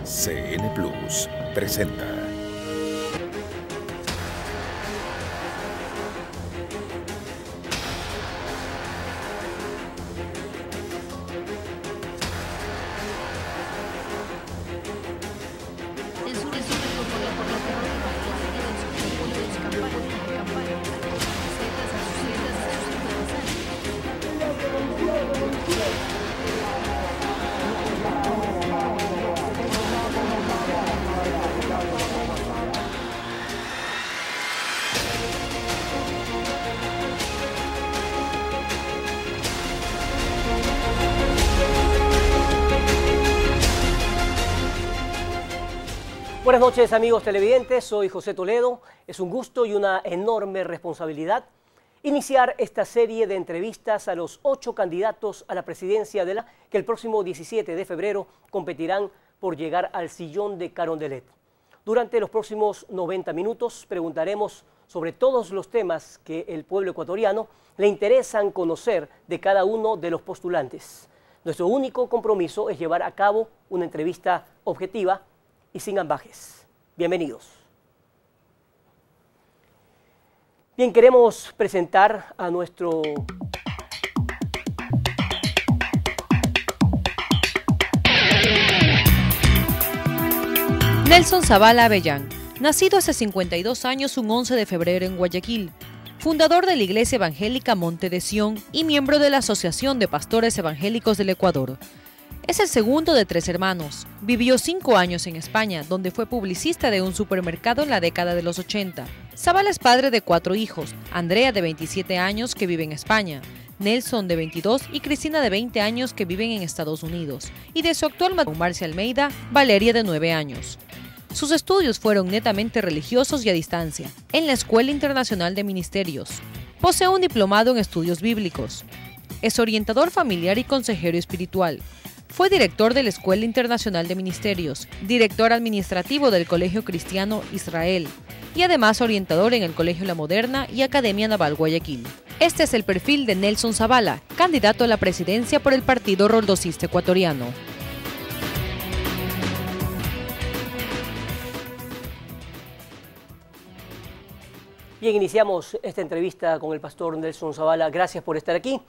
CN Plus presenta. Buenas noches, amigos televidentes, soy José Toledo. Es un gusto y una enorme responsabilidad iniciar esta serie de entrevistas a los 8 candidatos a la presidencia de que el próximo 17 de febrero competirán por llegar al sillón de Carondelet. Durante los próximos 90 minutos preguntaremos sobre todos los temas que el pueblo ecuatoriano le interesan conocer de cada uno de los postulantes. Nuestro único compromiso es llevar a cabo una entrevista objetiva y sin ambajes. Bienvenidos. Bien, queremos presentar a nuestro Nelson Zavala Avellán, nacido hace 52 años un 11 de febrero en Guayaquil, fundador de la Iglesia Evangélica Monte de Sión y miembro de la Asociación de Pastores Evangélicos del Ecuador. Es el segundo de 3 hermanos. Vivió 5 años en España, donde fue publicista de un supermercado en la década de los 80. Zavala es padre de 4 hijos, Andrea de 27 años que vive en España, Nelson de 22 y Cristina de 20 años que viven en Estados Unidos, y de su actual matrimonio Marcia Almeida, Valeria de 9 años. Sus estudios fueron netamente religiosos y a distancia, en la Escuela Internacional de Ministerios. Posee un diplomado en estudios bíblicos. Es orientador familiar y consejero espiritual. Fue director de la Escuela Internacional de Ministerios, director administrativo del Colegio Cristiano Israel y además orientador en el Colegio La Moderna y Academia Naval Guayaquil. Este es el perfil de Nelson Zavala, candidato a la presidencia por el Partido Roldosista Ecuatoriano. Bien, iniciamos esta entrevista con el pastor Nelson Zavala. Gracias por estar aquí.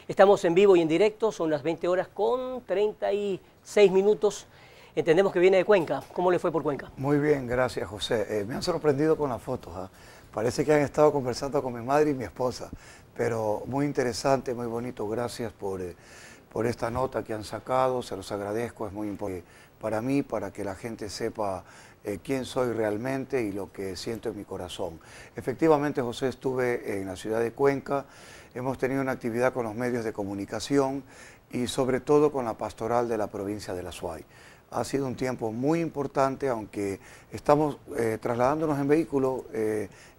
Estamos en vivo y en directo, son las 20 horas con 36 minutos. Entendemos que viene de Cuenca. ¿Cómo le fue por Cuenca? Muy bien, gracias, José. Me han sorprendido con las fotos. Parece que han estado conversando con mi madre y mi esposa, pero muy interesante, muy bonito. Gracias por esta nota que han sacado, se los agradezco, es muy importante para mí, para que la gente sepa quién soy realmente y lo que siento en mi corazón. Efectivamente, José, estuve en la ciudad de Cuenca. Hemos tenido una actividad con los medios de comunicación y sobre todo con la pastoral de la provincia de La Suay. Ha sido un tiempo muy importante, aunque estamos trasladándonos en vehículo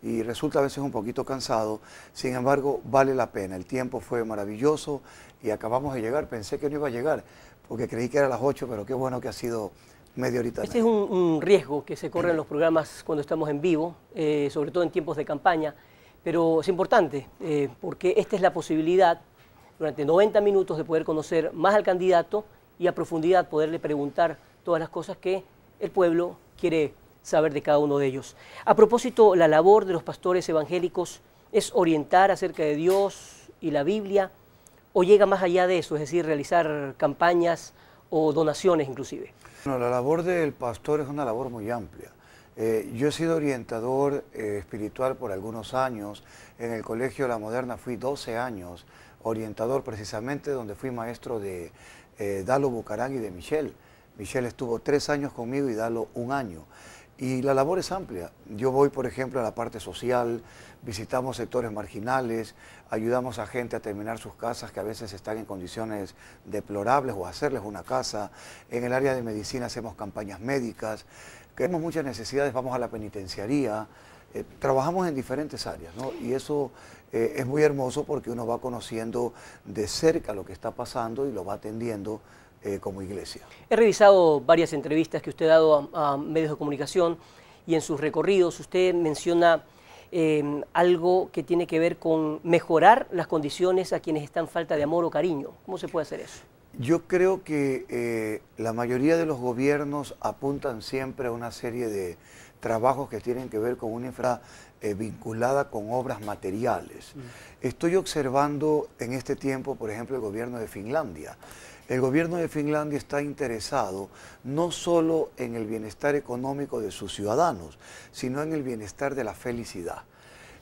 y resulta a veces un poquito cansado. Sin embargo, vale la pena. El tiempo fue maravilloso y acabamos de llegar. Pensé que no iba a llegar porque creí que era a las 8, pero qué bueno que ha sido media horita. Este es un riesgo que se corre en los programas cuando estamos en vivo, sobre todo en tiempos de campaña. Pero es importante porque esta es la posibilidad durante 90 minutos de poder conocer más al candidato y a profundidad poderle preguntar todas las cosas que el pueblo quiere saber de cada uno de ellos. A propósito, la labor de los pastores evangélicos es orientar acerca de Dios y la Biblia o llega más allá de eso, es decir, realizar campañas o donaciones inclusive. Bueno, la labor del pastor es una labor muy amplia. Yo he sido orientador espiritual por algunos años. En el Colegio La Moderna fui 12 años orientador, precisamente donde fui maestro de Dalo Bucarán y de Michelle. Michelle estuvo 3 años conmigo y Dalo 1 año. Y la labor es amplia. Yo voy, por ejemplo, a la parte social, visitamos sectores marginales, ayudamos a gente a terminar sus casas que a veces están en condiciones deplorables o a hacerles una casa. En el área de medicina hacemos campañas médicas. Tenemos muchas necesidades, vamos a la penitenciaría, trabajamos en diferentes áreas, ¿no? Y eso es muy hermoso porque uno va conociendo de cerca lo que está pasando y lo va atendiendo como iglesia. He revisado varias entrevistas que usted ha dado a medios de comunicación y en sus recorridos usted menciona algo que tiene que ver con mejorar las condiciones a quienes están falta de amor o cariño. ¿Cómo se puede hacer eso? Yo creo que la mayoría de los gobiernos apuntan siempre a una serie de trabajos que tienen que ver con una infra vinculada con obras materiales. Estoy observando en este tiempo, por ejemplo, el gobierno de Finlandia. El gobierno de Finlandia está interesado no solo en el bienestar económico de sus ciudadanos, sino en el bienestar de la felicidad.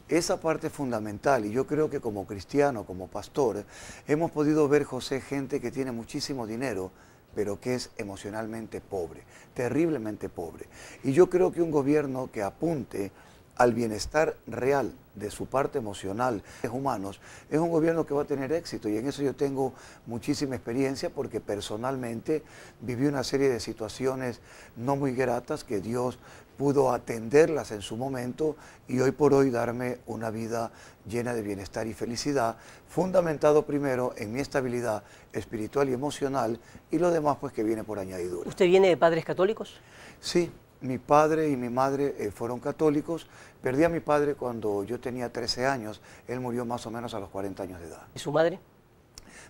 Esa parte es fundamental, y yo creo que como cristiano, como pastor, hemos podido ver, José, gente que tiene muchísimo dinero, pero que es emocionalmente pobre, terriblemente pobre. Y yo creo que un gobierno que apunte al bienestar real de su parte emocional, de humanos, es un gobierno que va a tener éxito, y en eso yo tengo muchísima experiencia porque personalmente viví una serie de situaciones no muy gratas que Dios pudo atenderlas en su momento y hoy por hoy darme una vida llena de bienestar y felicidad, fundamentado primero en mi estabilidad espiritual y emocional, y lo demás pues que viene por añadidura. ¿Usted viene de padres católicos? Sí. Mi padre y mi madre fueron católicos. Perdí a mi padre cuando yo tenía 13 años. Él murió más o menos a los 40 años de edad. ¿Y su madre?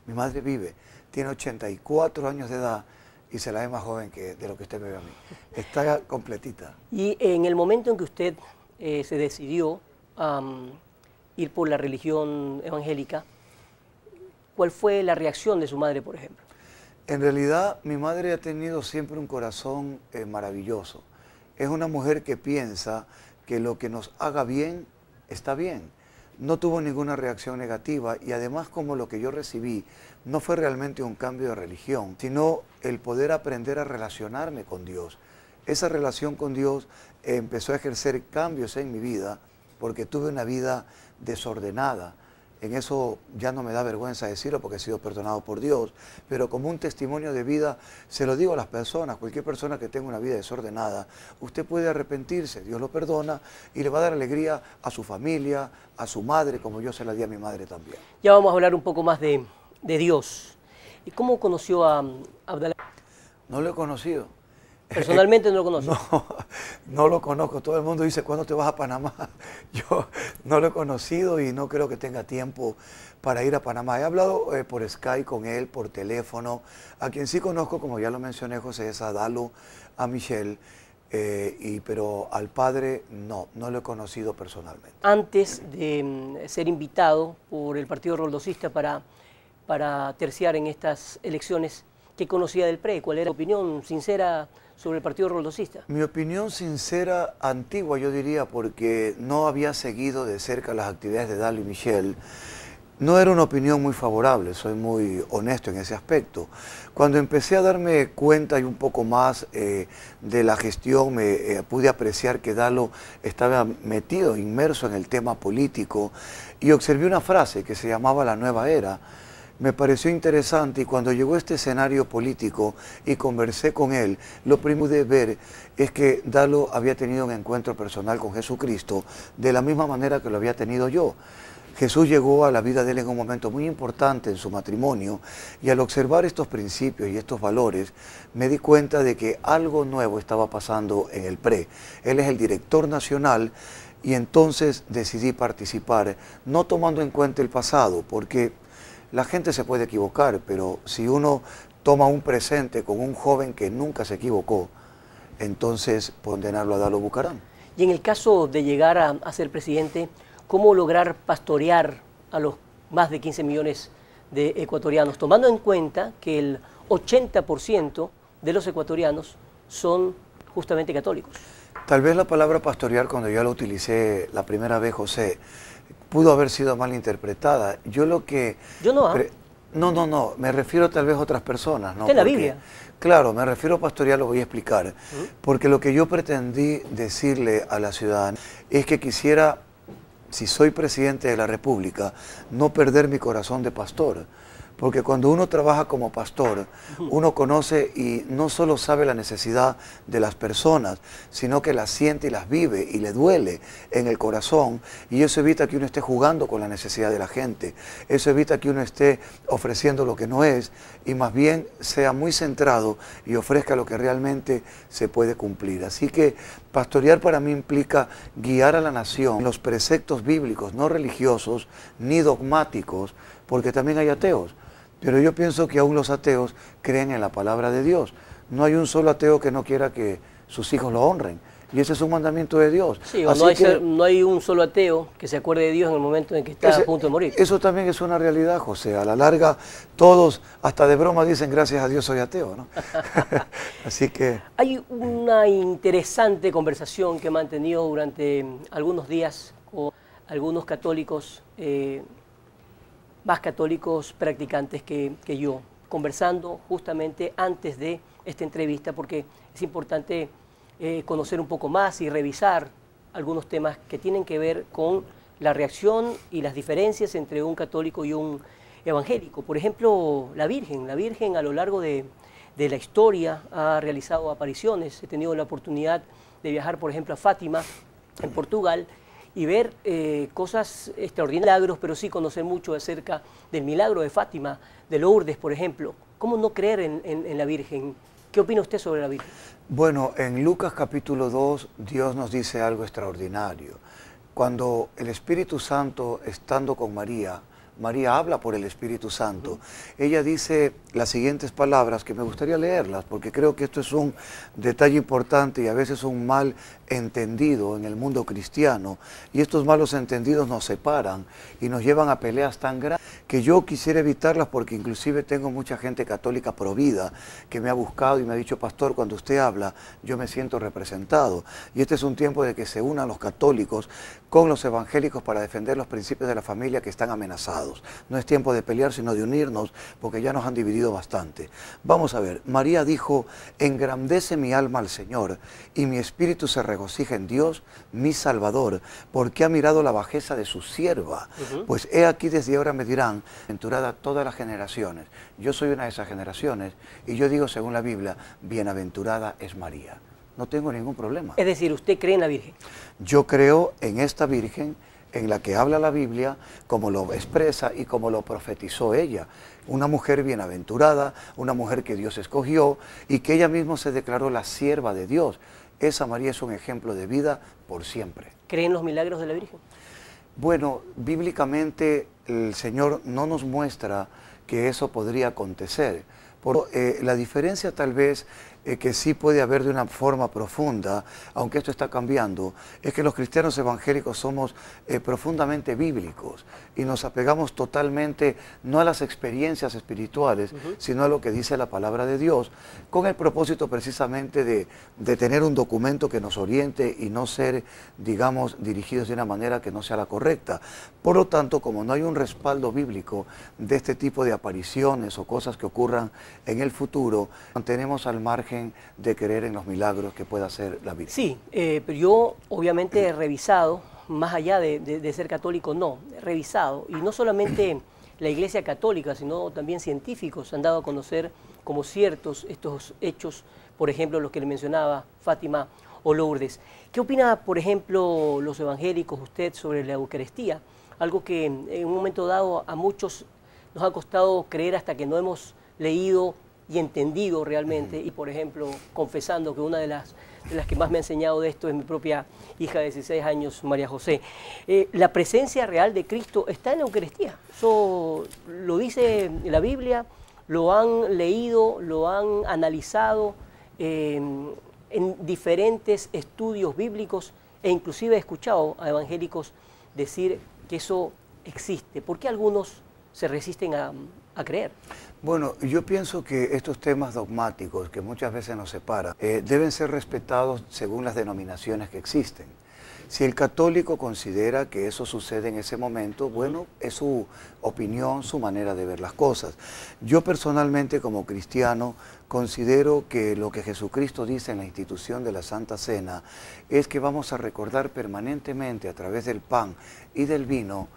Mi madre vive, tiene 84 años de edad y se la ve más joven de lo que usted me ve a mí. Está completita. Y en el momento en que usted se decidió ir por la religión evangélica, ¿cuál fue la reacción de su madre, por ejemplo? En realidad, mi madre ha tenido siempre un corazón maravilloso. Es una mujer que piensa que lo que nos haga bien, está bien. No tuvo ninguna reacción negativa, y además, como lo que yo recibí no fue realmente un cambio de religión, sino el poder aprender a relacionarme con Dios. Esa relación con Dios empezó a ejercer cambios en mi vida porque tuve una vida desordenada. En eso ya no me da vergüenza decirlo porque he sido perdonado por Dios, pero como un testimonio de vida se lo digo a las personas. Cualquier persona que tenga una vida desordenada, usted puede arrepentirse, Dios lo perdona y le va a dar alegría a su familia, a su madre, como yo se la di a mi madre también. Ya vamos a hablar un poco más de Dios. ¿Y cómo conoció a Abdalá? No lo he conocido. ¿Personalmente no lo conoce? No lo conozco. Todo el mundo dice, ¿cuándo te vas a Panamá? Yo no lo he conocido y no creo que tenga tiempo para ir a Panamá. He hablado por Skype con él, por teléfono. A quien sí conozco, como ya lo mencioné, José, es a Dalo, a Michelle, pero al padre no lo he conocido personalmente. Antes de ser invitado por el Partido Roldosista para terciar en estas elecciones, ¿qué conocía del PRE? ¿Cuál era su opinión sincera sobre el Partido Roldosista? Mi opinión sincera, antigua yo diría, porque no había seguido de cerca las actividades de Dalo y Michelle, no era una opinión muy favorable, soy muy honesto en ese aspecto. Cuando empecé a darme cuenta y un poco más de la gestión, pude apreciar que Dalo estaba metido, inmerso en el tema político, y observé una frase que se llamaba la nueva era. Me pareció interesante, y cuando llegó este escenario político y conversé con él, lo primero de ver es que Dalo había tenido un encuentro personal con Jesucristo de la misma manera que lo había tenido yo. Jesús llegó a la vida de él en un momento muy importante en su matrimonio, y al observar estos principios y estos valores me di cuenta de que algo nuevo estaba pasando en el PRE. Él es el director nacional, y entonces decidí participar, no tomando en cuenta el pasado, porque la gente se puede equivocar, pero si uno toma un presente con un joven que nunca se equivocó, entonces condenarlo a Dalo Bucaram. Y en el caso de llegar a ser presidente, ¿cómo lograr pastorear a los más de 15 millones de ecuatorianos, tomando en cuenta que el 80% de los ecuatorianos son justamente católicos? Tal vez la palabra pastorear, cuando yo la utilicé la primera vez, José, pudo haber sido mal interpretada. Yo no. No, me refiero tal vez a otras personas. ¿No? ¿En la Biblia? Claro, me refiero a pastorear, lo voy a explicar. Porque lo que yo pretendí decirle a la ciudadanía es que quisiera, si soy presidente de la República, no perder mi corazón de pastor. Porque cuando uno trabaja como pastor, uno conoce y no solo sabe la necesidad de las personas, sino que las siente y las vive y le duele en el corazón. Y eso evita que uno esté jugando con la necesidad de la gente. Eso evita que uno esté ofreciendo lo que no es, y más bien sea muy centrado y ofrezca lo que realmente se puede cumplir. Así que pastorear para mí implica guiar a la nación en los preceptos bíblicos, no religiosos ni dogmáticos, porque también hay ateos. Pero yo pienso que aún los ateos creen en la palabra de Dios. No hay un solo ateo que no quiera que sus hijos lo honren. Y ese es un mandamiento de Dios. Sí, o no hay un solo ateo que se acuerde de Dios en el momento en que está a punto de morir. Eso también es una realidad, José. A la larga, todos, hasta de broma, dicen gracias a Dios soy ateo, ¿no? Así que... Hay una interesante conversación que he mantenido durante algunos días con algunos católicos, más católicos practicantes que yo, conversando justamente antes de esta entrevista, porque es importante conocer un poco más y revisar algunos temas que tienen que ver con la reacción y las diferencias entre un católico y un evangélico. Por ejemplo, la Virgen a lo largo de la historia ha realizado apariciones. He tenido la oportunidad de viajar, por ejemplo, a Fátima, en Portugal, y ver cosas extraordinarias, pero sí conocer mucho acerca del milagro de Fátima, de Lourdes, por ejemplo. ¿Cómo no creer en la Virgen? ¿Qué opina usted sobre la Virgen? Bueno, en Lucas capítulo 2, Dios nos dice algo extraordinario. Cuando el Espíritu Santo, estando con María, María habla por el Espíritu Santo. Ella dice las siguientes palabras que me gustaría leerlas, porque creo que esto es un detalle importante y a veces un mal entendido en el mundo cristiano. Y estos malos entendidos nos separan y nos llevan a peleas tan grandes que yo quisiera evitarlas, porque inclusive tengo mucha gente católica provida que me ha buscado y me ha dicho: pastor, cuando usted habla yo me siento representado. Y este es un tiempo de que se unan los católicos con los evangélicos para defender los principios de la familia que están amenazados. No es tiempo de pelear, sino de unirnos, porque ya nos han dividido bastante. Vamos a ver, María dijo: engrandece mi alma al Señor, y mi espíritu se regocija en Dios, mi Salvador, porque ha mirado la bajeza de su sierva. Pues he aquí desde ahora me dirán, bienaventurada todas las generaciones. Yo soy una de esas generaciones, y yo digo, según la Biblia, bienaventurada es María. No tengo ningún problema. Es decir, ¿usted cree en la Virgen? Yo creo en esta Virgen, en la que habla la Biblia, como lo expresa y como lo profetizó ella. Una mujer bienaventurada, una mujer que Dios escogió y que ella misma se declaró la sierva de Dios. Esa María es un ejemplo de vida por siempre. ¿Cree en los milagros de la Virgen? Bueno, bíblicamente el Señor no nos muestra que eso podría acontecer. La diferencia tal vez que sí puede haber de una forma profunda, aunque esto está cambiando, es que los cristianos evangélicos somos profundamente bíblicos y nos apegamos totalmente no a las experiencias espirituales, sino a lo que dice la palabra de Dios, con el propósito precisamente de tener un documento que nos oriente y no ser, digamos, dirigidos de una manera que no sea la correcta. Por lo tanto, como no hay un respaldo bíblico de este tipo de apariciones o cosas que ocurran en el futuro, mantenemos al margen de creer en los milagros que pueda hacer la Virgen. Sí, pero yo obviamente he revisado, más allá de ser católico, no, he revisado, y no solamente la Iglesia Católica, sino también científicos han dado a conocer como ciertos estos hechos, por ejemplo, los que le mencionaba, Fátima o Lourdes. ¿Qué opina, por ejemplo, los evangélicos, usted, sobre la Eucaristía? Algo que en un momento dado a muchos nos ha costado creer hasta que no hemos leído y entendido realmente, y por ejemplo, confesando que una de las que más me ha enseñado de esto es mi propia hija de 16 años, María José. La presencia real de Cristo está en la Eucaristía. Eso lo dice la Biblia, lo han leído, lo han analizado en diferentes estudios bíblicos, e inclusive he escuchado a evangélicos decir que eso existe. ¿Por qué algunos se resisten a creer? Bueno, yo pienso que estos temas dogmáticos que muchas veces nos separan deben ser respetados según las denominaciones que existen. Si el católico considera que eso sucede en ese momento, bueno, es su opinión, su manera de ver las cosas. Yo personalmente, como cristiano, considero que lo que Jesucristo dice en la institución de la Santa Cena es que vamos a recordar permanentemente a través del pan y del vino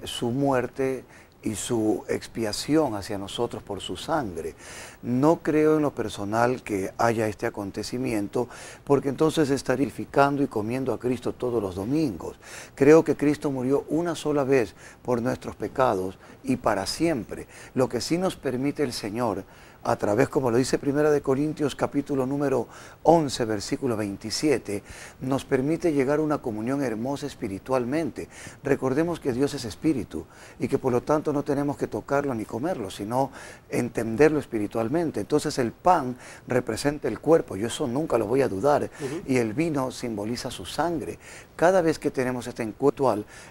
su muerte y su expiación hacia nosotros por su sangre. No creo en lo personal que haya este acontecimiento, porque entonces estaría edificando y comiendo a Cristo todos los domingos. Creo que Cristo murió una sola vez por nuestros pecados y para siempre. Lo que sí nos permite el Señor, a través, como lo dice Primera de Corintios capítulo número 11, versículo 27, nos permite llegar a una comunión hermosa espiritualmente. Recordemos que Dios es espíritu y que por lo tanto no tenemos que tocarlo ni comerlo, sino entenderlo espiritualmente. Entonces el pan representa el cuerpo, yo eso nunca lo voy a dudar, y el vino simboliza su sangre. Cada vez que tenemos este encuentro,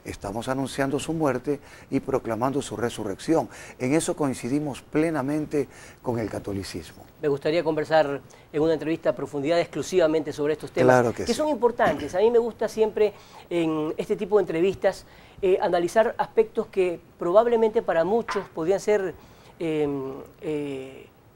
estamos anunciando su muerte y proclamando su resurrección. En eso coincidimos plenamente con el catolicismo. Me gustaría conversar en una entrevista a profundidad exclusivamente sobre estos temas, claro que sí, son importantes. A mí me gusta siempre en este tipo de entrevistas analizar aspectos que probablemente para muchos podrían ser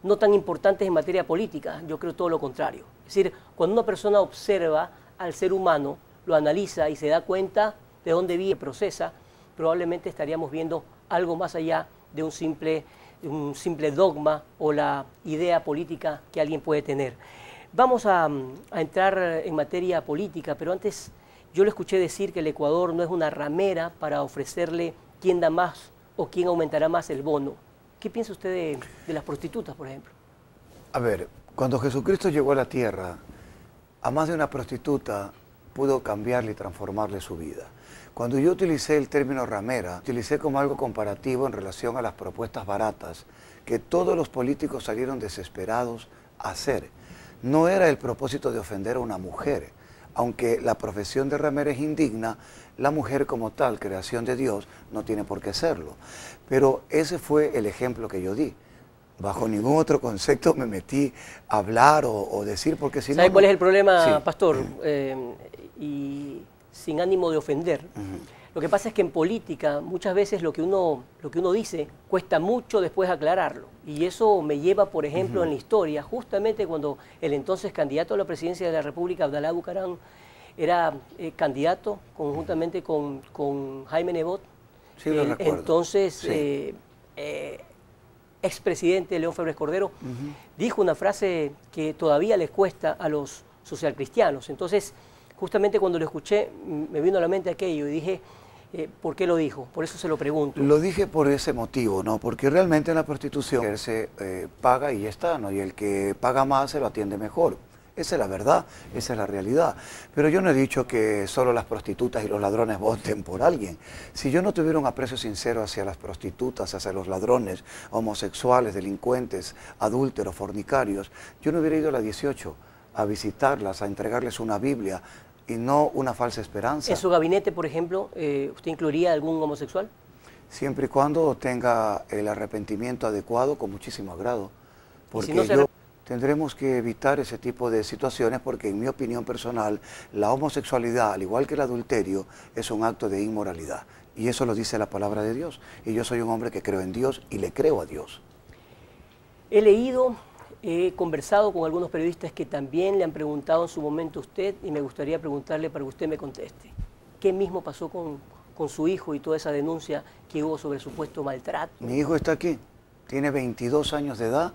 no tan importantes en materia política. Yo creo todo lo contrario. Es decir, cuando una persona observa al ser humano, lo analiza y se da cuenta de dónde vive, procesa, probablemente estaríamos viendo algo más allá de un simple dogma o la idea política que alguien puede tener. Vamos a entrar en materia política, pero antes yo le escuché decir que el Ecuador no es una ramera para ofrecerle quién da más o quién aumentará más el bono. ¿Qué piensa usted de las prostitutas, por ejemplo? A ver, cuando Jesucristo llegó a la tierra, a más de una prostituta pudo cambiarle y transformarle su vida. Cuando yo utilicé el término ramera, utilicé como algo comparativo en relación a las propuestas baratas que todos los políticos salieron desesperados a hacer. No era el propósito de ofender a una mujer. Aunque la profesión de ramera es indigna, la mujer como tal, creación de Dios, no tiene por qué serlo. Pero ese fue el ejemplo que yo di. Bajo ningún otro concepto me metí a hablar o decir, porque si no... ¿Sabe cuál es el problema, sí, pastor? Y sin ánimo de ofender. Lo que pasa es que en política muchas veces lo que uno dice cuesta mucho después aclararlo. Y eso me lleva, por ejemplo, en la historia, justamente cuando el entonces candidato a la presidencia de la República, Abdalá Bucaram, era candidato conjuntamente con Jaime Nebot, sí, lo recuerdo. Entonces sí, expresidente León Febres Cordero, dijo una frase que todavía les cuesta a los socialcristianos. Entonces, justamente cuando lo escuché, me vino a la mente aquello y dije, ¿por qué lo dijo? Por eso se lo pregunto. Lo dije por ese motivo, ¿no? Porque realmente en la prostitución se paga y ya está, ¿no? Y el que paga más se lo atiende mejor. Esa es la verdad, esa es la realidad. Pero yo no he dicho que solo las prostitutas y los ladrones voten por alguien. Si yo no tuviera un aprecio sincero hacia las prostitutas, hacia los ladrones, homosexuales, delincuentes, adúlteros, fornicarios, yo no hubiera ido a la 18 a visitarlas, a entregarles una Biblia y no una falsa esperanza. ¿En su gabinete, por ejemplo, usted incluiría algún homosexual? Siempre y cuando tenga el arrepentimiento adecuado, con muchísimo agrado. Porque ¿Y si no tendremos que evitar ese tipo de situaciones porque, en mi opinión personal, la homosexualidad, al igual que el adulterio, es un acto de inmoralidad. Y eso lo dice la palabra de Dios. Y yo soy un hombre que creo en Dios y le creo a Dios. He leído, he conversado con algunos periodistas que también le han preguntado en su momento a usted, y me gustaría preguntarle para que usted me conteste. ¿Qué mismo pasó con su hijo y toda esa denuncia que hubo sobre supuesto maltrato? Mi hijo está aquí, tiene 22 años de edad.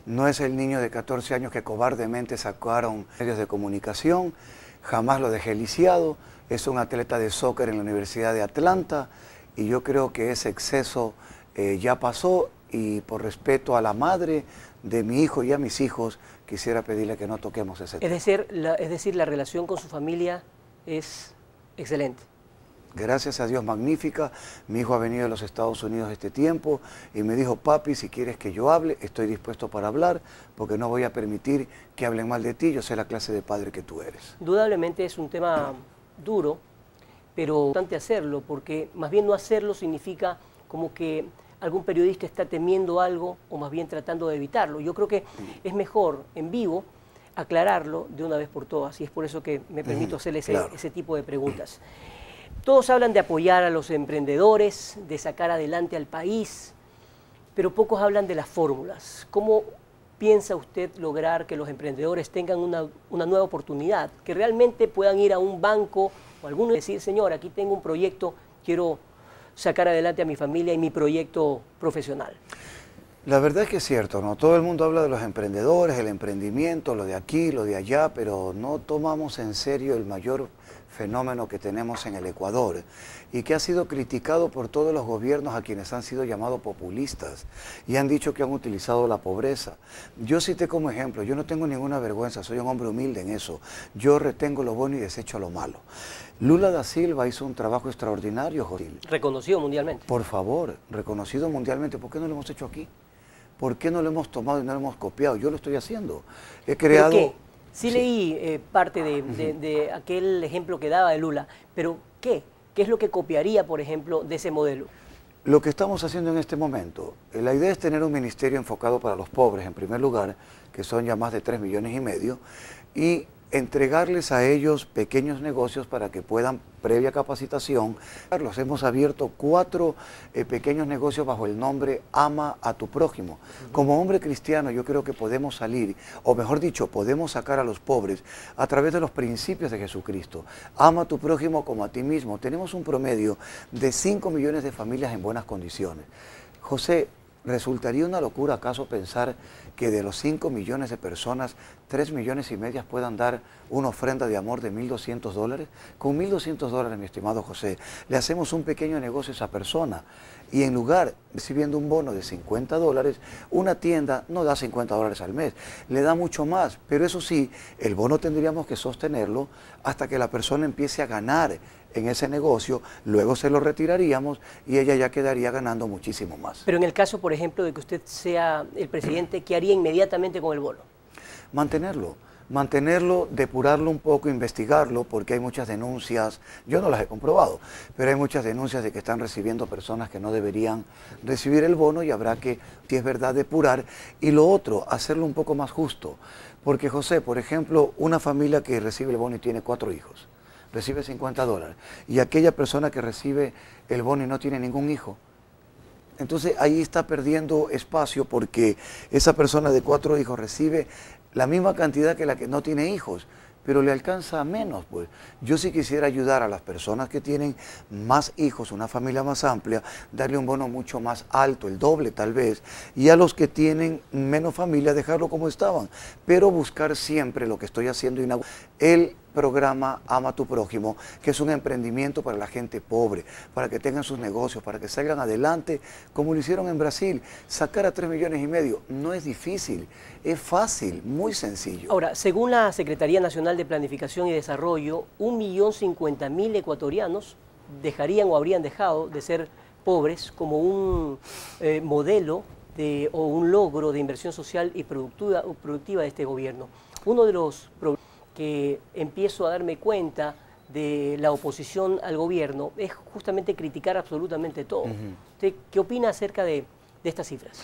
No es el niño de 14 años que cobardemente sacaron medios de comunicación, jamás lo dejé lisiado, es un atleta de soccer en la Universidad de Atlanta y yo creo que ese exceso ya pasó y por respeto a la madre de mi hijo y a mis hijos quisiera pedirle que no toquemos ese tema. Es decir, la relación con su familia es excelente. Gracias a Dios, magnífica. Mi hijo ha venido de los Estados Unidos este tiempo y me dijo, papi, si quieres que yo hable, estoy dispuesto para hablar, porque no voy a permitir que hablen mal de ti, yo sé la clase de padre que tú eres. Indudablemente es un tema duro, pero es importante hacerlo, porque más bien no hacerlo significa como que algún periodista está temiendo algo o más bien tratando de evitarlo. Yo creo que es mejor en vivo aclararlo de una vez por todas y es por eso que me permito hacerle ese tipo de preguntas. Todos hablan de apoyar a los emprendedores, de sacar adelante al país, pero pocos hablan de las fórmulas. ¿Cómo piensa usted lograr que los emprendedores tengan una nueva oportunidad? Que realmente puedan ir a un banco o alguno y decir, señor, aquí tengo un proyecto, quiero sacar adelante a mi familia y mi proyecto profesional. La verdad es que es cierto, ¿no? Todo el mundo habla de los emprendedores, el emprendimiento, lo de aquí, lo de allá, pero no tomamos en serio el mayor fenómeno que tenemos en el Ecuador y que ha sido criticado por todos los gobiernos a quienes han sido llamados populistas y han dicho que han utilizado la pobreza. Yo cité como ejemplo, yo no tengo ninguna vergüenza, soy un hombre humilde en eso. Yo retengo lo bueno y desecho lo malo. Lula da Silva hizo un trabajo extraordinario, José. Reconocido mundialmente. Por favor, reconocido mundialmente. ¿Por qué no lo hemos hecho aquí? ¿Por qué no lo hemos tomado y no lo hemos copiado? Yo lo estoy haciendo. He creado... ¿Pero qué? Sí leí parte de aquel ejemplo que daba de Lula, pero ¿qué? ¿Qué es lo que copiaría, por ejemplo, de ese modelo? Lo que estamos haciendo en este momento, la idea es tener un ministerio enfocado para los pobres, en primer lugar, que son ya más de 3,5 millones, y entregarles a ellos pequeños negocios para que puedan, previa capacitación, los hemos abierto 4 pequeños negocios bajo el nombre Ama a tu prójimo. Como hombre cristiano yo creo que podemos salir, o mejor dicho, podemos sacar a los pobres a través de los principios de Jesucristo. Ama a tu prójimo como a ti mismo. Tenemos un promedio de 5 millones de familias en buenas condiciones. José, ¿resultaría una locura acaso pensar que de los 5 millones de personas, 3,5 millones puedan dar una ofrenda de amor de $1.200? Con $1.200, mi estimado José, le hacemos un pequeño negocio a esa persona y en lugar, recibiendo un bono de $50, una tienda no da $50 al mes, le da mucho más, pero eso sí, el bono tendríamos que sostenerlo hasta que la persona empiece a ganar en ese negocio, luego se lo retiraríamos y ella ya quedaría ganando muchísimo más. Pero en el caso, por ejemplo, de que usted sea el presidente, ¿qué haría inmediatamente con el bono? Mantenerlo, depurarlo un poco, investigarlo, porque hay muchas denuncias, yo no las he comprobado, pero hay muchas denuncias de que están recibiendo personas que no deberían recibir el bono y habrá que, si es verdad, depurar. Y lo otro, hacerlo un poco más justo, porque José, por ejemplo, una familia que recibe el bono y tiene 4 hijos, recibe $50, y aquella persona que recibe el bono y no tiene ningún hijo, entonces ahí está perdiendo espacio porque esa persona de 4 hijos recibe la misma cantidad que la que no tiene hijos, pero le alcanza menos, pues. Yo sí quisiera ayudar a las personas que tienen más hijos, una familia más amplia, darle un bono mucho más alto, el doble tal vez, y a los que tienen menos familia dejarlo como estaban, pero buscar siempre lo que estoy haciendo, el programa Ama a tu prójimo, que es un emprendimiento para la gente pobre, para que tengan sus negocios, para que salgan adelante, como lo hicieron en Brasil. Sacar a 3,5 millones no es difícil, es fácil, muy sencillo. Ahora, según la Secretaría Nacional de Planificación y Desarrollo, 1.050.000 ecuatorianos dejarían o habrían dejado de ser pobres como un modelo o un logro de inversión social y productiva de este gobierno. Uno de los problemas que empiezo a darme cuenta de la oposición al gobierno es justamente criticar absolutamente todo. ¿Usted qué opina acerca de estas cifras?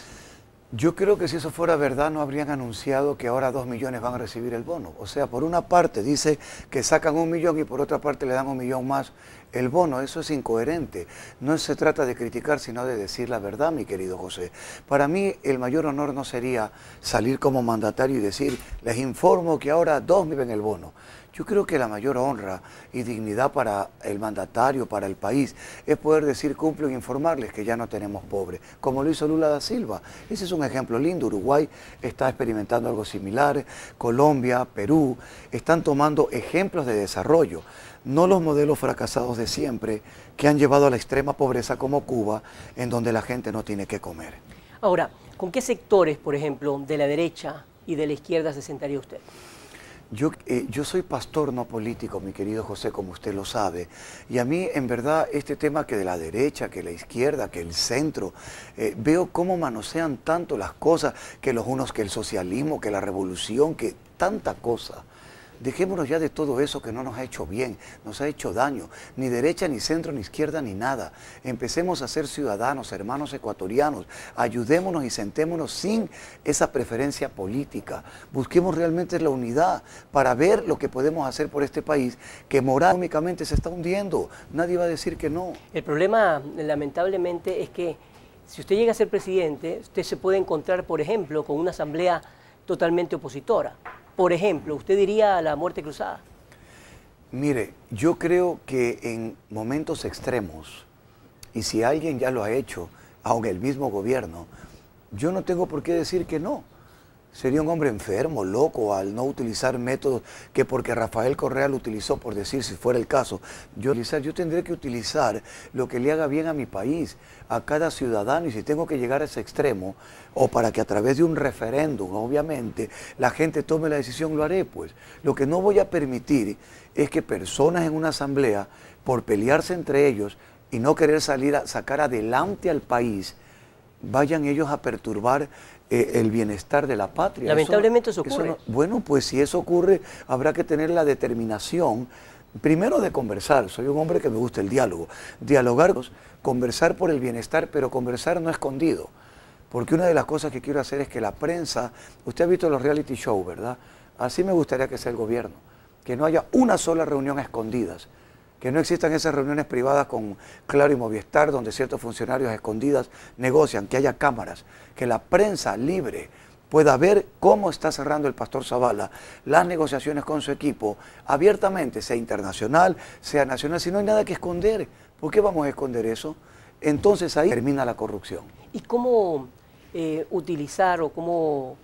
Yo creo que si eso fuera verdad no habrían anunciado que ahora 2 millones van a recibir el bono. O sea, por una parte dice que sacan 1 millón y por otra parte le dan 1 millón más el bono. Eso es incoherente. No se trata de criticar, sino de decir la verdad, mi querido José. Para mí el mayor honor no sería salir como mandatario y decir, les informo que ahora 2 viven el bono. Yo creo que la mayor honra y dignidad para el mandatario, para el país, es poder decir, cumplo e informarles que ya no tenemos pobres, como lo hizo Lula da Silva. Ese es un ejemplo lindo. Uruguay está experimentando algo similar, Colombia, Perú, están tomando ejemplos de desarrollo, no los modelos fracasados de siempre que han llevado a la extrema pobreza como Cuba, en donde la gente no tiene que comer. Ahora, ¿con qué sectores, por ejemplo, de la derecha y de la izquierda se sentaría usted? Yo soy pastor, no político, mi querido José, como usted lo sabe, y a mí en verdad este tema que de la derecha, que la izquierda, que el centro, veo cómo manosean tanto las cosas, que los unos, que el socialismo, que la revolución, que tanta cosa. Dejémonos ya de todo eso que no nos ha hecho bien, nos ha hecho daño, ni derecha, ni centro, ni izquierda, ni nada. Empecemos a ser ciudadanos, hermanos ecuatorianos, ayudémonos y sentémonos sin esa preferencia política. Busquemos realmente la unidad para ver lo que podemos hacer por este país que moralmente se está hundiendo. Nadie va a decir que no. El problema, lamentablemente, es que si usted llega a ser presidente, usted se puede encontrar, por ejemplo, con una asamblea totalmente opositora. Por ejemplo, ¿usted diría la muerte cruzada? Mire, yo creo que en momentos extremos, y si alguien ya lo ha hecho, aunque el mismo gobierno, yo no tengo por qué decir que no. Sería un hombre enfermo, loco, al no utilizar métodos que porque Rafael Correa lo utilizó, por decir si fuera el caso. Yo tendré que utilizar lo que le haga bien a mi país, a cada ciudadano, y si tengo que llegar a ese extremo, o para que a través de un referéndum, obviamente, la gente tome la decisión, lo haré, pues. Lo que no voy a permitir es que personas en una asamblea, por pelearse entre ellos y no querer sacar adelante al país, vayan ellos a perturbar el bienestar de la patria. Lamentablemente eso ocurre. Bueno, pues si eso ocurre, habrá que tener la determinación, primero de conversar. Soy un hombre que me gusta el diálogo. Dialogar, conversar por el bienestar, pero conversar no escondido. Porque una de las cosas que quiero hacer es que la prensa, usted ha visto los reality shows, ¿verdad? Así me gustaría que sea el gobierno, que no haya una sola reunión a escondidas, que no existan esas reuniones privadas con Claro y Movistar, donde ciertos funcionarios a escondidas negocian, que haya cámaras, que la prensa libre pueda ver cómo está cerrando el pastor Zavala las negociaciones con su equipo abiertamente, sea internacional, sea nacional. Si no hay nada que esconder, ¿por qué vamos a esconder eso? Entonces ahí termina la corrupción. ¿Y cómo utilizar o cómo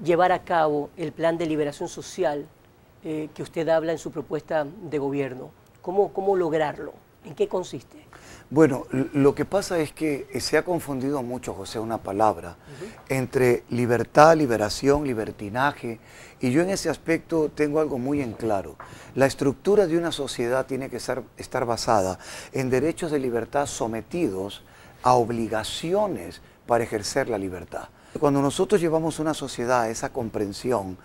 llevar a cabo el plan de liberación social que usted habla en su propuesta de gobierno? ¿Cómo lograrlo? ¿En qué consiste? Bueno, lo que pasa es que se ha confundido mucho, José, una palabra, entre libertad, liberación, libertinaje, y yo en ese aspecto tengo algo muy en claro. La estructura de una sociedad tiene que estar basada en derechos de libertad sometidos a obligaciones para ejercer la libertad. Cuando nosotros llevamos una sociedad a esa comprensión,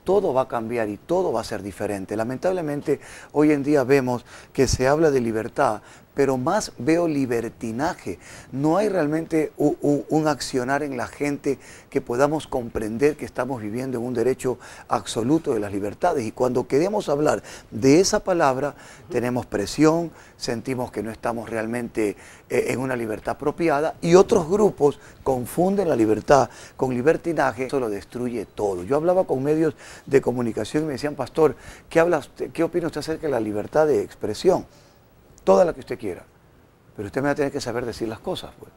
todo va a cambiar y todo va a ser diferente. Lamentablemente, hoy en día vemos que se habla de libertad, pero más veo libertinaje. No hay realmente un accionar en la gente que podamos comprender que estamos viviendo en un derecho absoluto de las libertades. Y cuando queremos hablar de esa palabra, tenemos presión, sentimos que no estamos realmente en una libertad apropiada, y otros grupos confunden la libertad con libertinaje. Eso lo destruye todo. Yo hablaba con medios de comunicación y me decían, pastor, ¿qué opina usted acerca de la libertad de expresión? Toda la que usted quiera, pero usted me va a tener que saber decir las cosas, pues.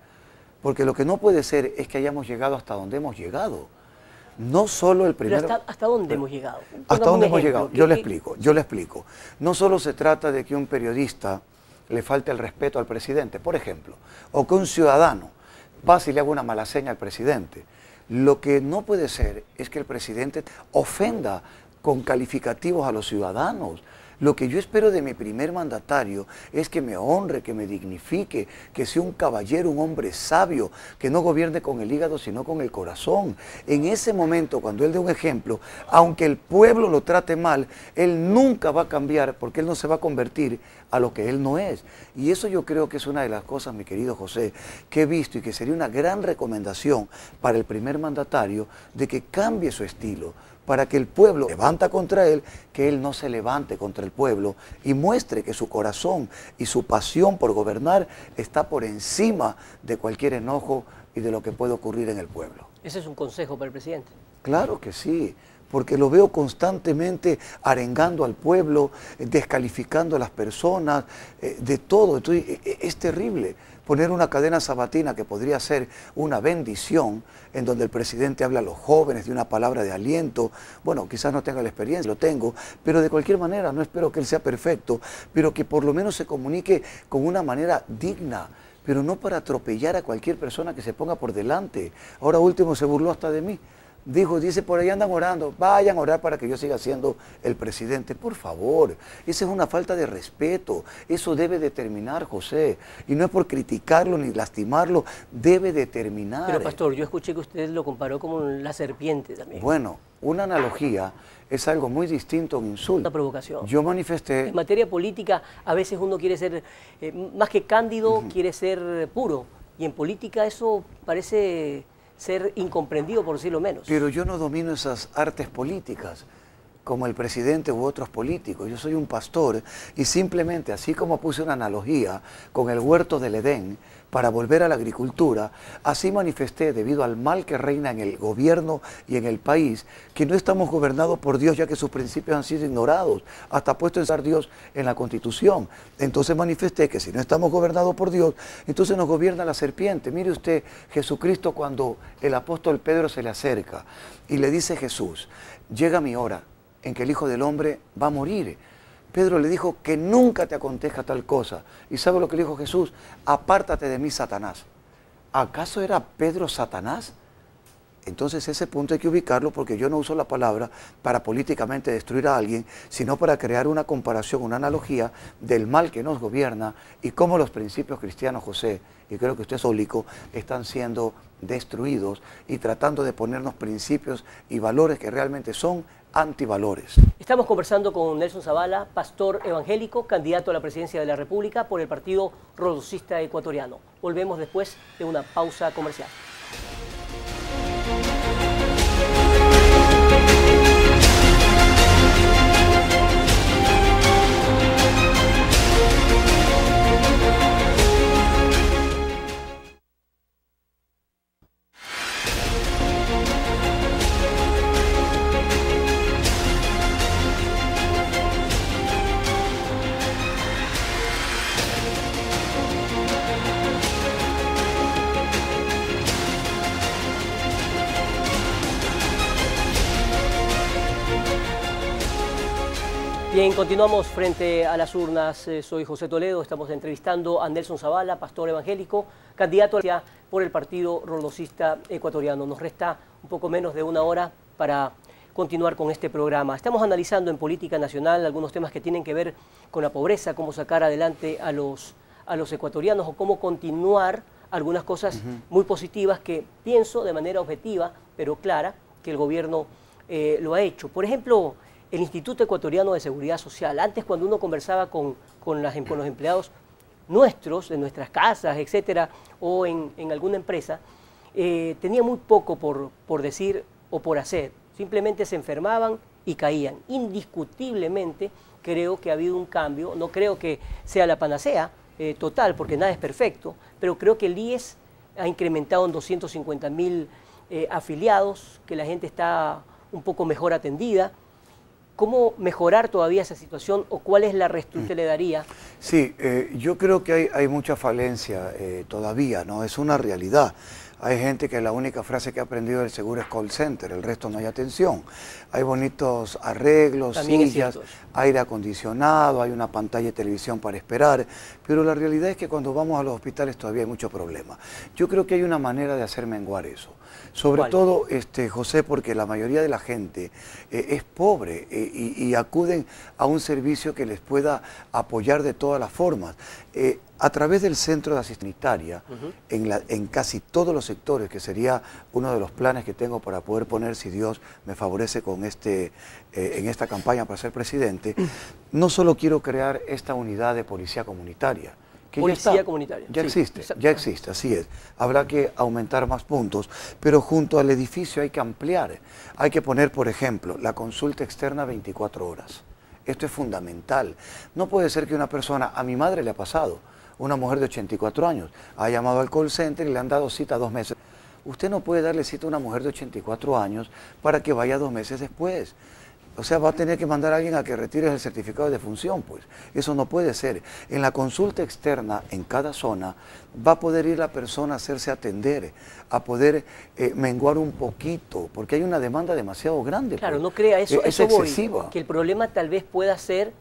Porque lo que no puede ser es que hayamos llegado hasta donde hemos llegado. No solo el primero... Pero ¿hasta dónde hemos llegado? ¿Hasta dónde hemos llegado? Yo le explico. No solo se trata de que un periodista le falte el respeto al presidente, por ejemplo, o que un ciudadano pase y le haga una mala seña al presidente. Lo que no puede ser es que el presidente ofenda con calificativos a los ciudadanos. Lo que yo espero de mi primer mandatario es que me honre, que me dignifique, que sea un caballero, un hombre sabio, que no gobierne con el hígado sino con el corazón. En ese momento, cuando él dé un ejemplo, aunque el pueblo lo trate mal, él nunca va a cambiar porque él no se va a convertir a lo que él no es. Y eso yo creo que es una de las cosas, mi querido José, que he visto y que sería una gran recomendación para el primer mandatario de que cambie su estilo, para que el pueblo levanta contra él, que él no se levante contra el pueblo y muestre que su corazón y su pasión por gobernar está por encima de cualquier enojo y de lo que puede ocurrir en el pueblo. ¿Ese es un consejo para el presidente? Claro que sí, porque lo veo constantemente arengando al pueblo, descalificando a las personas, de todo. Entonces, es terrible poner una cadena sabatina que podría ser una bendición, en donde el presidente habla a los jóvenes de una palabra de aliento. Bueno, quizás no tenga la experiencia, lo tengo, pero de cualquier manera no espero que él sea perfecto, pero que por lo menos se comunique con una manera digna, pero no para atropellar a cualquier persona que se ponga por delante. Ahora último se burló hasta de mí. Dice, por ahí andan orando, vayan a orar para que yo siga siendo el presidente. Por favor, esa es una falta de respeto, eso debe de terminar, José. Y no es por criticarlo ni lastimarlo, debe de terminar. Pero pastor, yo escuché que usted lo comparó con la serpiente también. Bueno, una analogía es algo muy distinto a un insulto. Una provocación. Yo manifesté... En materia política, a veces uno quiere ser, más que cándido, quiere ser puro. Y en política eso parece ser incomprendido, por decirlo menos. Pero yo no domino esas artes políticas. como el presidente u otros políticos. Yo soy un pastor y simplemente, así como puse una analogía con el huerto del Edén para volver a la agricultura, así manifesté, debido al mal que reina en el gobierno y en el país, que no estamos gobernados por Dios, ya que sus principios han sido ignorados, hasta puesto en ser Dios en la Constitución. Entonces manifesté que si no estamos gobernados por Dios, entonces nos gobierna la serpiente. Mire usted, Jesucristo, cuando el apóstol Pedro se le acerca y le dice: Jesús, llega mi hora en que el Hijo del Hombre va a morir. Pedro le dijo: que nunca te acontezca tal cosa. ¿Y sabe lo que le dijo Jesús? Apártate de mí, Satanás. ¿Acaso era Pedro Satanás? Entonces ese punto hay que ubicarlo, porque yo no uso la palabra para políticamente destruir a alguien, sino para crear una comparación, una analogía del mal que nos gobierna y cómo los principios cristianos, José, y creo que usted es católico, están siendo destruidos y tratando de ponernos principios y valores que realmente son antivalores. Estamos conversando con Nelson Zavala, pastor evangélico, candidato a la presidencia de la República por el Partido Rolocista Ecuatoriano. Volvemos después de una pausa comercial. Bien, continuamos frente a las urnas. Soy José Toledo, estamos entrevistando a Nelson Zavala, pastor evangélico, candidato por el Partido Rolocista Ecuatoriano. Nos resta un poco menos de una hora para continuar con este programa. Estamos analizando en política nacional algunos temas que tienen que ver con la pobreza, cómo sacar adelante a los ecuatorianos o cómo continuar algunas cosas muy positivas que pienso de manera objetiva, pero clara, que el gobierno lo ha hecho. Por ejemplo, el Instituto Ecuatoriano de Seguridad Social. Antes, cuando uno conversaba con los empleados nuestros, de nuestras casas, etcétera, o en alguna empresa, tenía muy poco por decir o por hacer. Simplemente se enfermaban y caían. Indiscutiblemente creo que ha habido un cambio. No creo que sea la panacea total, porque nada es perfecto, pero creo que el IES ha incrementado en 250.000 afiliados, que la gente está un poco mejor atendida. ¿Cómo mejorar todavía esa situación o cuál es la respuesta que le daría? Sí, yo creo que hay mucha falencia todavía, ¿no? Es una realidad. Hay gente que la única frase que ha aprendido del seguro es call center, el resto no hay atención. Hay bonitos arreglos, también sillas, aire acondicionado, hay una pantalla de televisión para esperar, pero la realidad es que cuando vamos a los hospitales todavía hay muchos problemas. Yo creo que hay una manera de hacer menguar eso. Sobre todo, José, porque la mayoría de la gente es pobre y acuden a un servicio que les pueda apoyar de todas las formas. A través del Centro de Asistencia Sanitaria, en casi todos los sectores, que sería uno de los planes que tengo para poder poner, si Dios me favorece con en esta campaña para ser presidente, no solo quiero crear esta unidad de policía comunitaria, que policía comunitaria. Ya sí, existe, así es. Habrá que aumentar más puntos, pero junto al edificio hay que ampliar. Hay que poner, por ejemplo, la consulta externa 24 horas. Esto es fundamental. No puede ser que una persona, a mi madre le ha pasado, una mujer de 84 años, ha llamado al call center y le han dado cita 2 meses. Usted no puede darle cita a una mujer de 84 años para que vaya 2 meses después. O sea, va a tener que mandar a alguien a que retire el certificado de defunción, pues. Eso no puede ser. En la consulta externa, en cada zona, va a poder ir la persona a hacerse atender, a poder menguar un poquito, porque hay una demanda demasiado grande. Claro, pues. No crea eso. Es eso excesiva. Que el problema tal vez pueda ser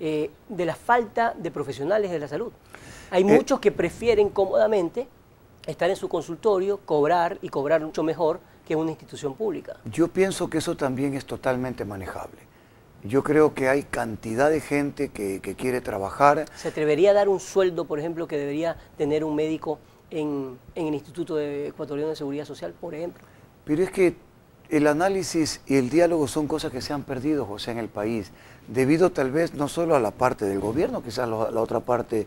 de la falta de profesionales de la salud. Hay muchos que prefieren cómodamente estar en su consultorio, cobrar y cobrar mucho mejor que en una institución pública. Yo pienso que eso también es totalmente manejable. Yo creo que hay cantidad de gente que quiere trabajar. ¿Se atrevería a dar un sueldo, por ejemplo, que debería tener un médico en el Instituto Ecuatoriano de Seguridad Social, por ejemplo? Pero es que el análisis y el diálogo son cosas que se han perdido, José, en el país, debido tal vez no solo a la parte del gobierno, quizás la otra parte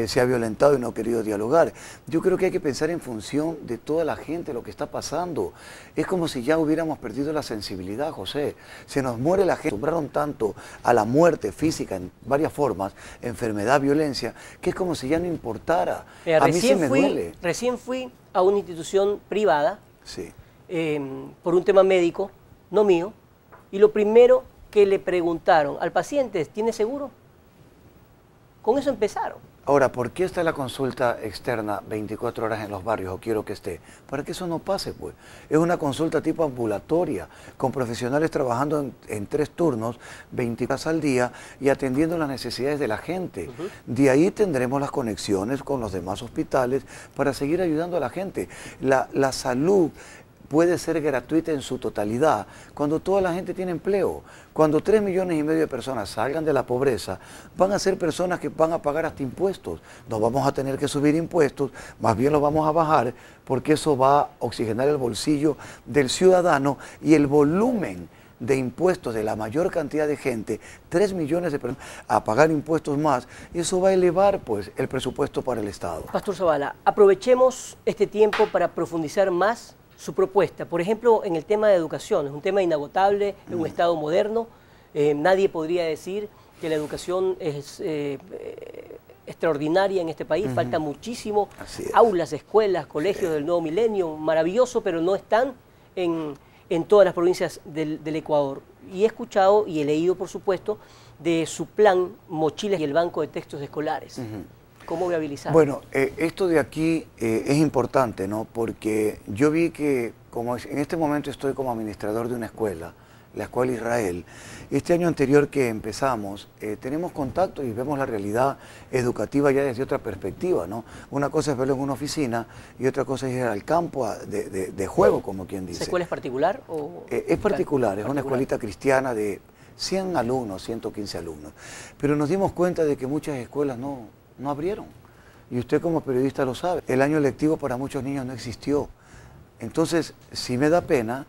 se ha violentado y no ha querido dialogar. Yo creo que hay que pensar en función de toda la gente, lo que está pasando. Es como si ya hubiéramos perdido la sensibilidad, José. Se nos muere la gente, acostumbraron tanto a la muerte física en varias formas, enfermedad, violencia, que es como si ya no importara. A mí sí me duele. Recién fui a una institución privada, sí. Por un tema médico, no mío, y lo primero que le preguntaron al paciente es, ¿tiene seguro? Con eso empezaron. Ahora, ¿por qué está la consulta externa 24 horas en los barrios, o quiero que esté? Para que eso no pase, pues. Es una consulta tipo ambulatoria, con profesionales trabajando en 3 turnos, 20 horas al día, y atendiendo las necesidades de la gente. De ahí tendremos las conexiones con los demás hospitales para seguir ayudando a la gente. La salud puede ser gratuita en su totalidad cuando toda la gente tiene empleo. Cuando 3,5 millones de personas salgan de la pobreza, van a ser personas que van a pagar hasta impuestos. No vamos a tener que subir impuestos, más bien los vamos a bajar, porque eso va a oxigenar el bolsillo del ciudadano y el volumen de impuestos de la mayor cantidad de gente, 3 millones de personas, a pagar impuestos más, y eso va a elevar pues el presupuesto para el Estado. Pastor Zavala, aprovechemos este tiempo para profundizar más su propuesta. Por ejemplo, en el tema de educación, es un tema inagotable en un Estado moderno. Nadie podría decir que la educación es extraordinaria en este país. Falta muchísimo. Aulas, escuelas, colegios del nuevo milenio, maravilloso, pero no están en todas las provincias del Ecuador. Y he escuchado y he leído, por supuesto, de su plan Mochilas y el Banco de Textos Escolares. ¿Cómo viabilizar? Bueno, esto de aquí es importante, ¿no? Porque yo vi que, como en este momento estoy como administrador de una escuela, la Escuela Israel, este año anterior que empezamos, tenemos contacto y vemos la realidad educativa ya desde otra perspectiva, ¿no? Una cosa es verlo en una oficina y otra cosa es ir al campo de juego, como quien dice. ¿Esa escuela es particular? Es particular, es una escuelita cristiana de 100 alumnos, 115 alumnos. Pero nos dimos cuenta de que muchas escuelas no abrieron. Y usted como periodista lo sabe. El año lectivo para muchos niños no existió. Entonces, sí me da pena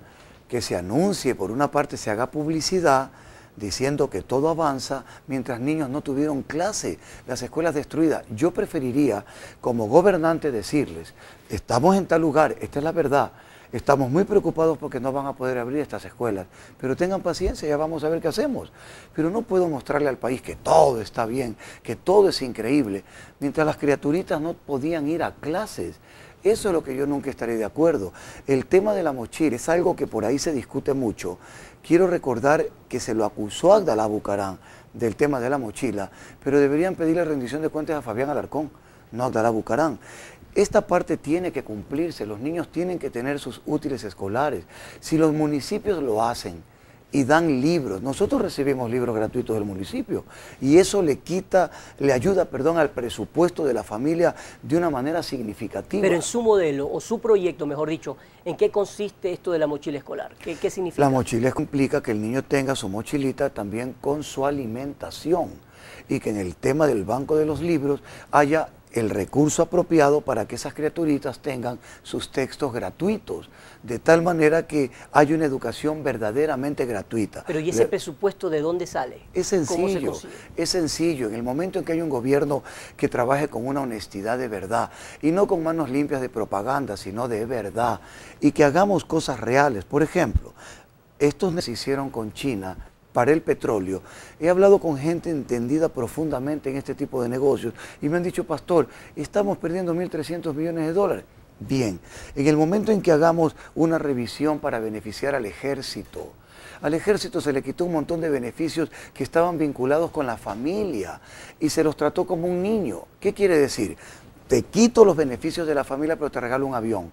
que se anuncie, por una parte se haga publicidad diciendo que todo avanza mientras niños no tuvieron clase, las escuelas destruidas. Yo preferiría, como gobernante, decirles, estamos en tal lugar, esta es la verdad, estamos muy preocupados porque no van a poder abrir estas escuelas, pero tengan paciencia, ya vamos a ver qué hacemos. Pero no puedo mostrarle al país que todo está bien, que todo es increíble, mientras las criaturitas no podían ir a clases. Eso es lo que yo nunca estaré de acuerdo. El tema de la mochila es algo que por ahí se discute mucho. Quiero recordar que se lo acusó a Abdalá Bucaram del tema de la mochila, pero deberían pedirle rendición de cuentas a Fabián Alarcón, no a Abdalá Bucaram. Esta parte tiene que cumplirse, los niños tienen que tener sus útiles escolares. Si los municipios lo hacen y dan libros, nosotros recibimos libros gratuitos del municipio y eso le ayuda al presupuesto de la familia de una manera significativa. Pero en su modelo o su proyecto, mejor dicho, ¿en qué consiste esto de la mochila escolar? ¿Qué significa? La mochila implica que el niño tenga su mochilita también con su alimentación y que en el tema del banco de los libros haya el recurso apropiado para que esas criaturitas tengan sus textos gratuitos, de tal manera que haya una educación verdaderamente gratuita. Pero ¿y ese presupuesto de dónde sale? Es sencillo, es sencillo. En el momento en que hay un gobierno que trabaje con una honestidad de verdad, y no con manos limpias de propaganda, sino de verdad, y que hagamos cosas reales. Por ejemplo, estos se hicieron con China para el petróleo. He hablado con gente entendida profundamente en este tipo de negocios y me han dicho, pastor, estamos perdiendo 1.300 millones de dólares. Bien, en el momento en que hagamos una revisión para beneficiar al ejército se le quitó un montón de beneficios que estaban vinculados con la familia y se los trató como un niño. ¿Qué quiere decir? Te quito los beneficios de la familia, pero te regalo un avión.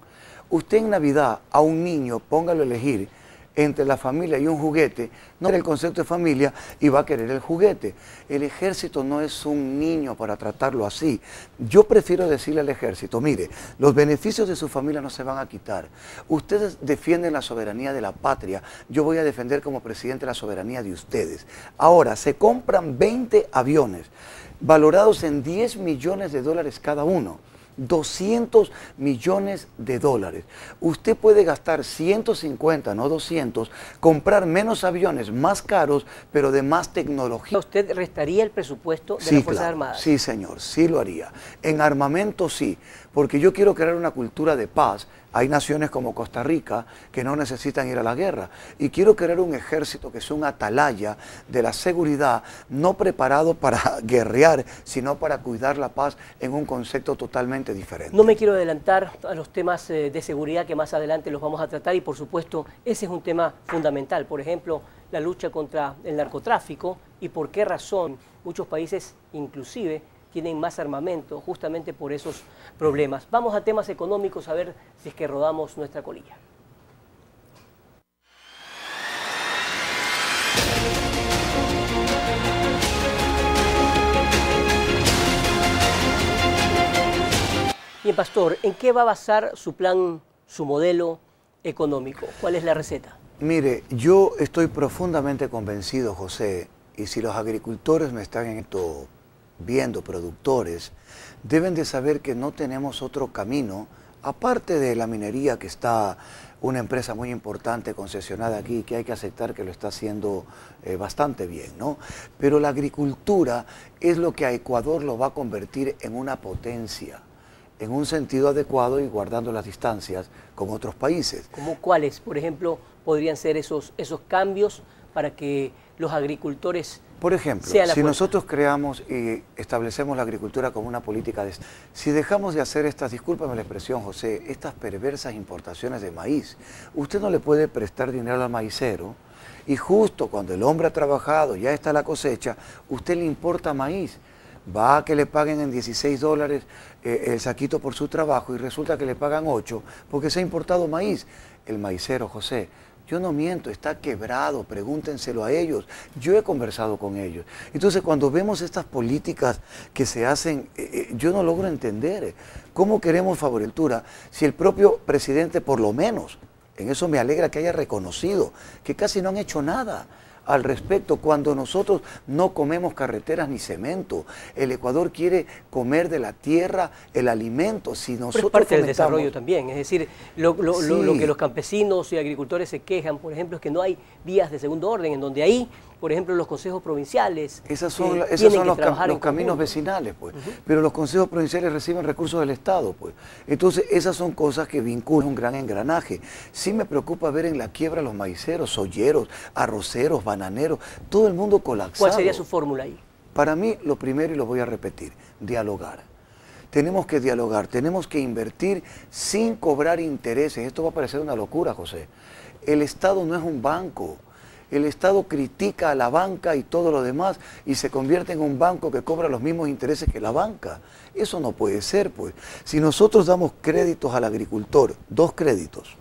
Usted en Navidad a un niño, póngalo a elegir entre la familia y un juguete, no era el concepto de familia y va a querer el juguete. El ejército no es un niño para tratarlo así. Yo prefiero decirle al ejército, mire, los beneficios de su familia no se van a quitar. Ustedes defienden la soberanía de la patria, yo voy a defender como presidente la soberanía de ustedes. Ahora, se compran 20 aviones valorados en 10 millones de dólares cada uno. 200 millones de dólares. Usted puede gastar 150, no 200, comprar menos aviones más caros, pero de más tecnología. ¿Usted restaría el presupuesto de Sí, las Fuerzas claro. Armadas? Sí, señor, sí lo haría. En armamento sí, porque yo quiero crear una cultura de paz. Hay naciones como Costa Rica que no necesitan ir a la guerra. Y quiero crear un ejército que sea un atalaya de la seguridad, no preparado para guerrear, sino para cuidar la paz en un concepto totalmente diferente. No me quiero adelantar a los temas de seguridad que más adelante los vamos a tratar y por supuesto ese es un tema fundamental. Por ejemplo, la lucha contra el narcotráfico y por qué razón muchos países inclusive tienen más armamento justamente por esos problemas. Vamos a temas económicos a ver si es que rodamos nuestra colilla. Bien, Pastor, ¿en qué va a basar su plan, su modelo económico? ¿Cuál es la receta? Mire, yo estoy profundamente convencido, José, y si los agricultores me están viendo, productores, deben de saber que no tenemos otro camino, aparte de la minería, que está una empresa muy importante concesionada aquí, que hay que aceptar que lo está haciendo bastante bien, ¿no? Pero la agricultura es lo que a Ecuador lo va a convertir en una potencia, en un sentido adecuado y guardando las distancias con otros países. ¿Cómo cuáles, por ejemplo, podrían ser esos cambios para que los agricultores... Por ejemplo, si nosotros creamos y establecemos la agricultura como una política si dejamos de hacer estas, discúlpame la expresión, José, estas perversas importaciones de maíz, usted no le puede prestar dinero al maicero y justo cuando el hombre ha trabajado, ya está la cosecha, usted le importa maíz. Va a que le paguen en 16 dólares el saquito por su trabajo y resulta que le pagan 8 porque se ha importado maíz. El maicero, José, yo no miento, está quebrado, pregúntenselo a ellos. Yo he conversado con ellos. Entonces, cuando vemos estas políticas que se hacen, yo no logro entender cómo queremos favorecer si el propio presidente, por lo menos, en eso me alegra que haya reconocido que casi no han hecho nada al respecto, cuando nosotros no comemos carreteras ni cemento. El Ecuador quiere comer de la tierra el alimento. Si nosotros pero es parte del desarrollo también, es decir, lo que los campesinos y agricultores se quejan, por ejemplo, es que no hay vías de segundo orden, en donde ahí, por ejemplo, los consejos provinciales esos son los caminos vecinales, pues. Pero los consejos provinciales reciben recursos del Estado, pues. Entonces, esas son cosas que vinculan un gran engranaje. Sí me preocupa ver en la quiebra los maiceros, solleros, arroceros, bananeros, todo el mundo colapsado. ¿Cuál sería su fórmula ahí? Para mí, lo primero, y lo voy a repetir, dialogar. Tenemos que dialogar, tenemos que invertir sin cobrar intereses. Esto va a parecer una locura, José. El Estado no es un banco. El Estado critica a la banca y todo lo demás y se convierte en un banco que cobra los mismos intereses que la banca. Eso no puede ser, pues. Si nosotros damos créditos al agricultor, 2 créditos.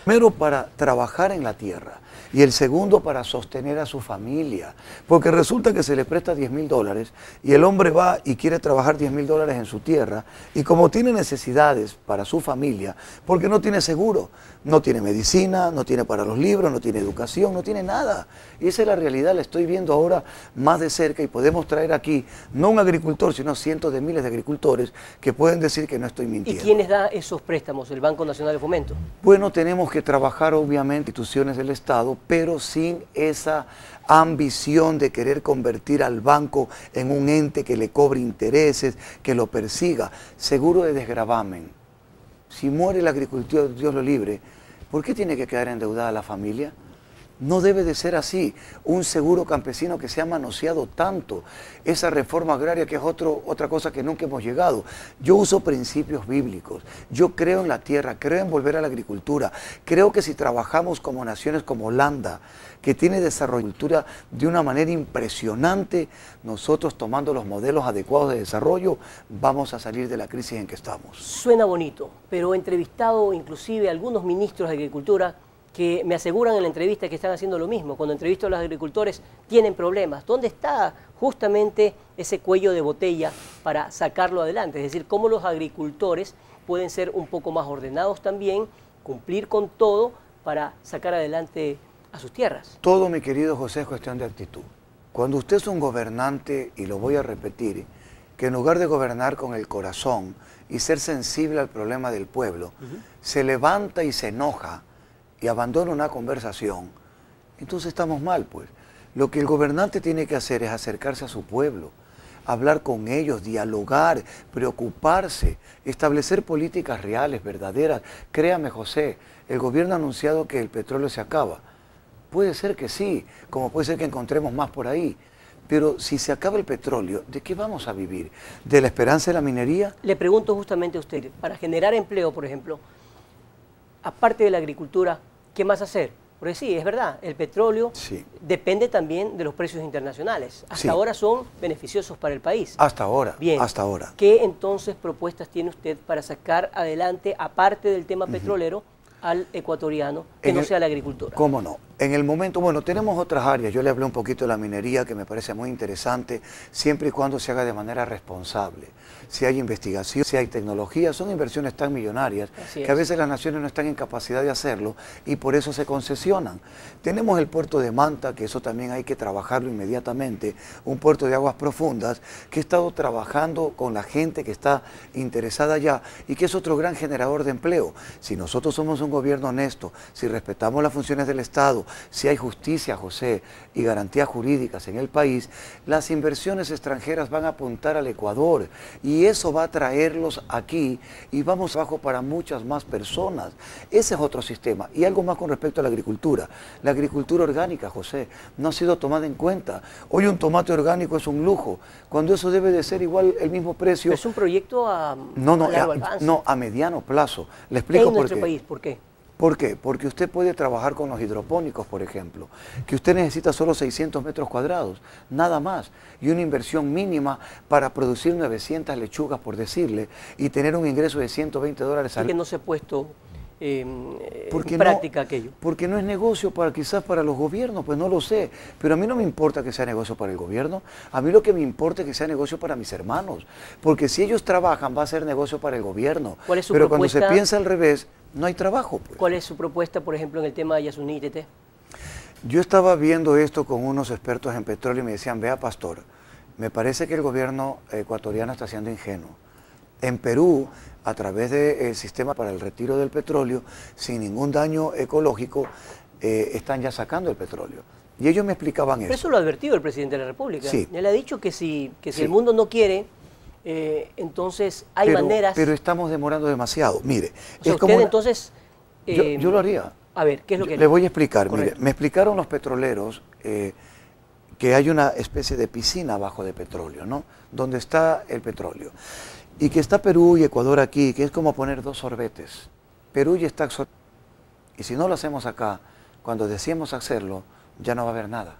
Primero para trabajar en la tierra y el segundo para sostener a su familia. Porque resulta que se le presta 10.000 dólares y el hombre va y quiere trabajar 10.000 dólares en su tierra y como tiene necesidades para su familia, porque no tiene seguro, no tiene medicina, no tiene para los libros, no tiene educación, no tiene nada. Y esa es la realidad, la estoy viendo ahora más de cerca y podemos traer aquí, no un agricultor, sino cientos de miles de agricultores que pueden decir que no estoy mintiendo. ¿Y quiénes da esos préstamos? ¿El Banco Nacional de Fomento? Bueno, tenemos que trabajar obviamente instituciones del Estado, pero sin esa ambición de querer convertir al banco en un ente que le cobre intereses, que lo persiga. Seguro de desgravamen. Si muere el agricultor, Dios lo libre, ¿por qué tiene que quedar endeudada la familia? No debe de ser así. Un seguro campesino que se ha manoseado tanto, esa reforma agraria que es otra cosa que nunca hemos llegado. Yo uso principios bíblicos, yo creo en la tierra, creo en volver a la agricultura, creo que si trabajamos como naciones como Holanda, que tiene desarrollo de agricultura de una manera impresionante, nosotros tomando los modelos adecuados de desarrollo, vamos a salir de la crisis en que estamos. Suena bonito, pero he entrevistado inclusive a algunos ministros de Agricultura que me aseguran en la entrevista que están haciendo lo mismo. Cuando entrevisto a los agricultores, tienen problemas. ¿Dónde está justamente ese cuello de botella para sacarlo adelante? Es decir, cómo los agricultores pueden ser un poco más ordenados también, cumplir con todo para sacar adelante a sus tierras. Todo, mi querido José, es cuestión de actitud. Cuando usted es un gobernante, y lo voy a repetir, que en lugar de gobernar con el corazón y ser sensible al problema del pueblo, se levanta y se enoja y abandona una conversación, entonces estamos mal, pues. Lo que el gobernante tiene que hacer es acercarse a su pueblo, hablar con ellos, dialogar, preocuparse, establecer políticas reales, verdaderas. Créame, José, el gobierno ha anunciado que el petróleo se acaba. Puede ser que sí, como puede ser que encontremos más por ahí. Pero si se acaba el petróleo, ¿de qué vamos a vivir? ¿De la esperanza de la minería? Le pregunto justamente a usted, para generar empleo, por ejemplo, aparte de la agricultura, ¿qué más hacer? Porque sí, es verdad, el petróleo depende también de los precios internacionales. Hasta ahora son beneficiosos para el país. Hasta ahora, bien, hasta ahora. ¿Qué entonces propuestas tiene usted para sacar adelante, aparte del tema petrolero, al ecuatoriano, que no sea la agricultura? ¿Cómo no? En el momento, bueno, tenemos otras áreas. Yo le hablé un poquito de la minería, que me parece muy interesante, siempre y cuando se haga de manera responsable. Si hay investigación, si hay tecnología, son inversiones tan millonarias que a veces las naciones no están en capacidad de hacerlo y por eso se concesionan. Tenemos el puerto de Manta, que eso también hay que trabajarlo inmediatamente, un puerto de aguas profundas, que he estado trabajando con la gente que está interesada allá y que es otro gran generador de empleo. Si nosotros somos un gobierno honesto, si respetamos las funciones del Estado, si hay justicia, José, y garantías jurídicas en el país, las inversiones extranjeras van a apuntar al Ecuador y eso va a traerlos aquí y vamos abajo para muchas más personas. Ese es otro sistema. Y algo más con respecto a la agricultura. La agricultura orgánica, José, no ha sido tomada en cuenta. Hoy un tomate orgánico es un lujo, cuando eso debe de ser igual el mismo precio. Es un proyecto a largo alcance. No, a mediano plazo. Le explico por qué. En nuestro país, ¿por qué? ¿Por qué? Porque usted puede trabajar con los hidropónicos, por ejemplo, que usted necesita solo 600 metros cuadrados, nada más, y una inversión mínima para producir 900 lechugas, por decirle, y tener un ingreso de $120 al mes. ¿Por qué no se ha puesto en práctica aquello? Porque no es negocio quizás para los gobiernos, pues no lo sé, pero a mí no me importa que sea negocio para el gobierno, a mí lo que me importa es que sea negocio para mis hermanos, porque si ellos trabajan va a ser negocio para el gobierno, ¿cuál es su pero propuesta? Cuando se piensa al revés, no hay trabajo, pues. ¿Cuál es su propuesta, por ejemplo, en el tema de Yasuní TT? Yo estaba viendo esto con unos expertos en petróleo y me decían, vea, pastor, me parece que el gobierno ecuatoriano está siendo ingenuo. En Perú, a través del sistema para el retiro del petróleo, sin ningún daño ecológico, están ya sacando el petróleo. Y ellos me explicaban Pero eso lo ha advertido el presidente de la República. Sí. Él ha dicho que si el mundo no quiere, entonces hay maneras... Pero estamos demorando demasiado. Mire, o sea, usted entonces... yo lo haría. A ver, ¿qué es lo que... Le voy a explicar. Correcto. Mire, me explicaron los petroleros que hay una especie de piscina abajo de petróleo, ¿no? Donde está el petróleo. Y que está Perú y Ecuador aquí, que es como poner dos sorbetes. Perú ya está... Y si no lo hacemos acá, cuando decíamos hacerlo, ya no va a haber nada.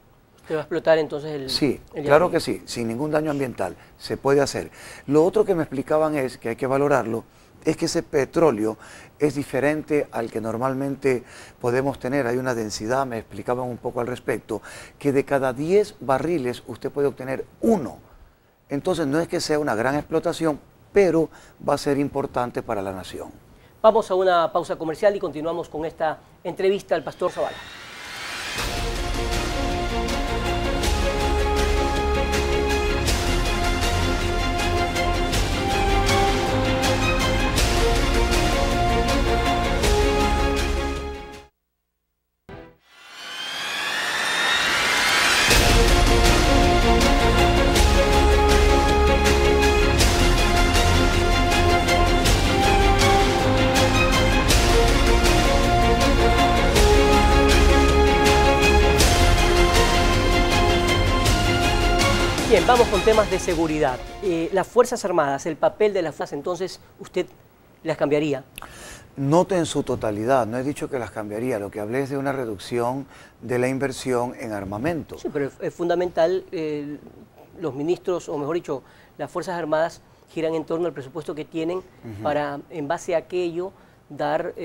¿Se va a explotar entonces el... Sí, el claro que sí, sin ningún daño ambiental, se puede hacer. Lo otro que me explicaban es, que hay que valorarlo, es que ese petróleo es diferente al que normalmente podemos tener. Hay una densidad, me explicaban un poco al respecto, que de cada 10 barriles usted puede obtener 1. Entonces no es que sea una gran explotación, pero va a ser importante para la nación. Vamos a una pausa comercial y continuamos con esta entrevista al pastor Zavala. Bien, vamos con temas de seguridad. Las Fuerzas Armadas, el papel de las Fuerzas, entonces, ¿usted las cambiaría? No en su totalidad, no he dicho que las cambiaría, lo que hablé es de una reducción de la inversión en armamento. Sí, pero es fundamental, los ministros, o mejor dicho, las Fuerzas Armadas giran en torno al presupuesto que tienen para, en base a aquello, dar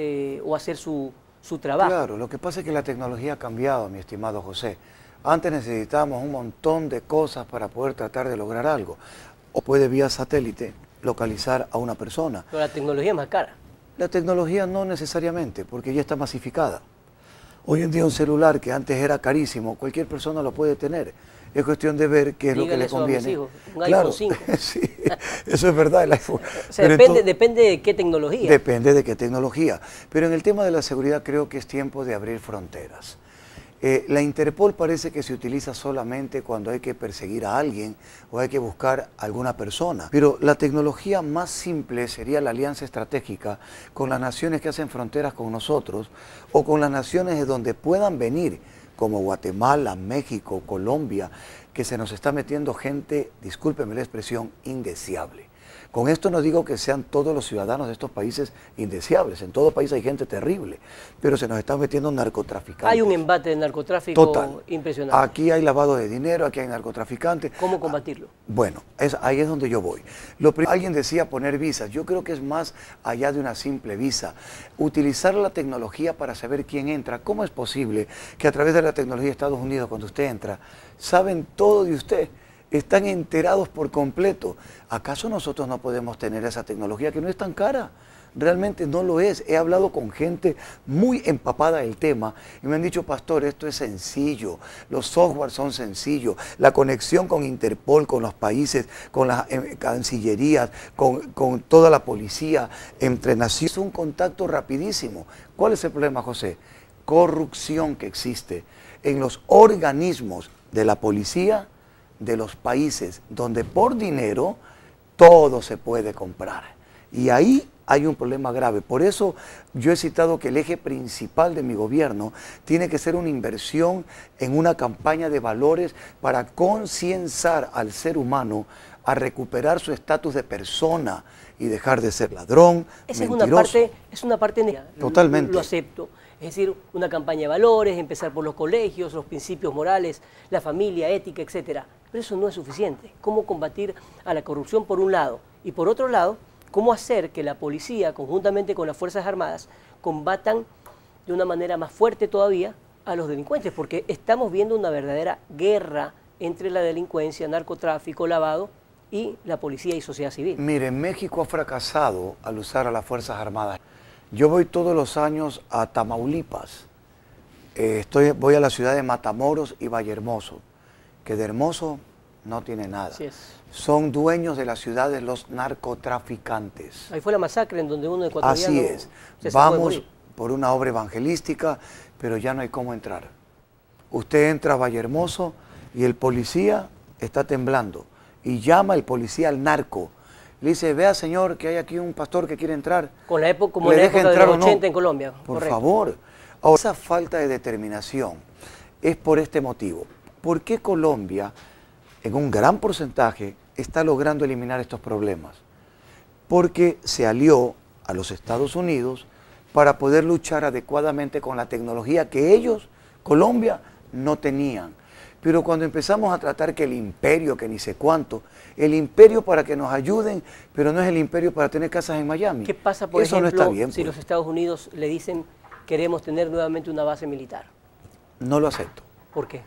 o hacer su trabajo. Claro, lo que pasa es que la tecnología ha cambiado, mi estimado José. Antes necesitábamos un montón de cosas para poder tratar de lograr algo. O puede vía satélite localizar a una persona. Pero la tecnología es más cara. La tecnología no necesariamente, porque ya está masificada. Hoy en día un celular que antes era carísimo, cualquier persona lo puede tener. Es cuestión de ver qué es lo que le conviene. Un claro, iPhone 5. Sí, eso es verdad, el iPhone. O sea, depende de qué tecnología. Depende de qué tecnología. Pero en el tema de la seguridad creo que es tiempo de abrir fronteras. La Interpol parece que se utiliza solamente cuando hay que perseguir a alguien o hay que buscar a alguna persona. Pero la tecnología más simple sería la alianza estratégica con las naciones que hacen fronteras con nosotros o con las naciones de donde puedan venir, como Guatemala, México, Colombia, que se nos está metiendo gente, discúlpeme la expresión, indeseable. Con esto no digo que sean todos los ciudadanos de estos países indeseables, en todo país hay gente terrible, pero se nos están metiendo narcotraficantes. Hay un embate de narcotráfico total, impresionante. Aquí hay lavado de dinero, aquí hay narcotraficantes. ¿Cómo combatirlo? Bueno, ahí es donde yo voy. Alguien decía poner visas, yo creo que es más allá de una simple visa. Utilizar la tecnología para saber quién entra. ¿Cómo es posible que a través de la tecnología de Estados Unidos, cuando usted entra, saben todo de usted? Están enterados por completo. ¿Acaso nosotros no podemos tener esa tecnología que no es tan cara? Realmente no lo es. He hablado con gente muy empapada del tema y me han dicho, pastor, esto es sencillo, los softwares son sencillos, la conexión con Interpol, con los países, con las cancillerías, con toda la policía, entre naciones, es un contacto rapidísimo. ¿Cuál es el problema, José? Corrupción que existe en los organismos de la policía de los países donde por dinero todo se puede comprar. Y ahí hay un problema grave. Por eso yo he citado que el eje principal de mi gobierno tiene que ser una inversión en una campaña de valores para concienciar al ser humano a recuperar su estatus de persona y dejar de ser ladrón, Esa mentiroso. es una parte negativa. Totalmente. Lo acepto. Es decir, una campaña de valores, empezar por los colegios, los principios morales, la familia, ética, etcétera. Pero eso no es suficiente. ¿Cómo combatir a la corrupción por un lado? Y por otro lado, ¿cómo hacer que la policía, conjuntamente con las Fuerzas Armadas, combatan de una manera más fuerte todavía a los delincuentes? Porque estamos viendo una verdadera guerra entre la delincuencia, narcotráfico, lavado y la policía y sociedad civil. Mire, México ha fracasado al usar a las Fuerzas Armadas. Yo voy todos los años a Tamaulipas. Voy a la ciudad de Matamoros y Vallehermoso, que de hermoso no tiene nada. Así es. Son dueños de la ciudad de los narcotraficantes. Ahí fue la masacre en donde uno ecuatoriano Así es. se salvó de Vamos morir. por una obra evangelística, pero ya no hay cómo entrar. Usted entra a Vallehermoso y el policía está temblando y llama el policía al narco. Le dice, vea señor, que hay aquí un pastor que quiere entrar. Con la época, como en la época de los 80 en Colombia. Por correcto. favor. Ahora, esa falta de determinación es por este motivo. ¿Por qué Colombia, en un gran porcentaje, está logrando eliminar estos problemas? Porque se alió a los Estados Unidos para poder luchar adecuadamente con la tecnología que ellos, Colombia, no tenían. Pero cuando empezamos a tratar que el imperio, que ni sé cuánto, el imperio para que nos ayuden, pero no es el imperio para tener casas en Miami. ¿Qué pasa, por Eso ejemplo, no está bien, si pues. los Estados Unidos le dicen queremos tener nuevamente una base militar? No lo acepto. ¿Por qué?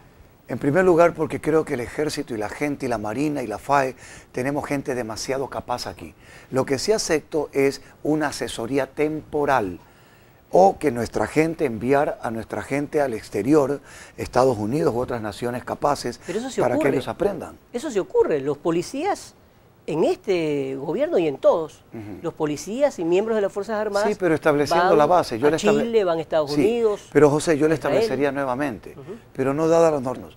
En primer lugar, porque creo que el ejército y la gente y la marina y la FAE tenemos gente demasiado capaz aquí. Lo que sí acepto es una asesoría temporal o que nuestra gente, enviar a nuestra gente al exterior, Estados Unidos u otras naciones capaces, Pero eso se para ocurre. que ellos aprendan. Eso se ocurre. Los policías en este gobierno y en todos, los policías y miembros de las Fuerzas Armadas Sí, pero estableciendo van la base. a Chile, van a Estados Sí, Unidos. pero José, yo le Israel. establecería nuevamente, pero no dadas las normas.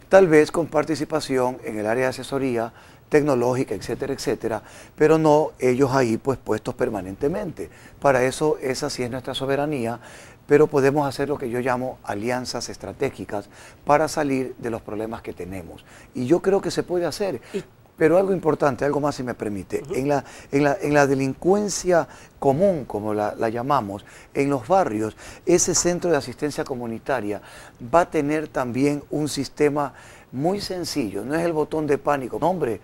Tal vez con participación en el área de asesoría tecnológica, etcétera, etcétera, pero no ellos ahí pues puestos permanentemente. Para eso esa sí es nuestra soberanía, pero podemos hacer lo que yo llamo alianzas estratégicas para salir de los problemas que tenemos. Y yo creo que se puede hacer. Pero algo importante, algo más si me permite, en la delincuencia común, como la llamamos, en los barrios, ese centro de asistencia comunitaria va a tener también un sistema muy sencillo, no es el botón de pánico, no, hombre,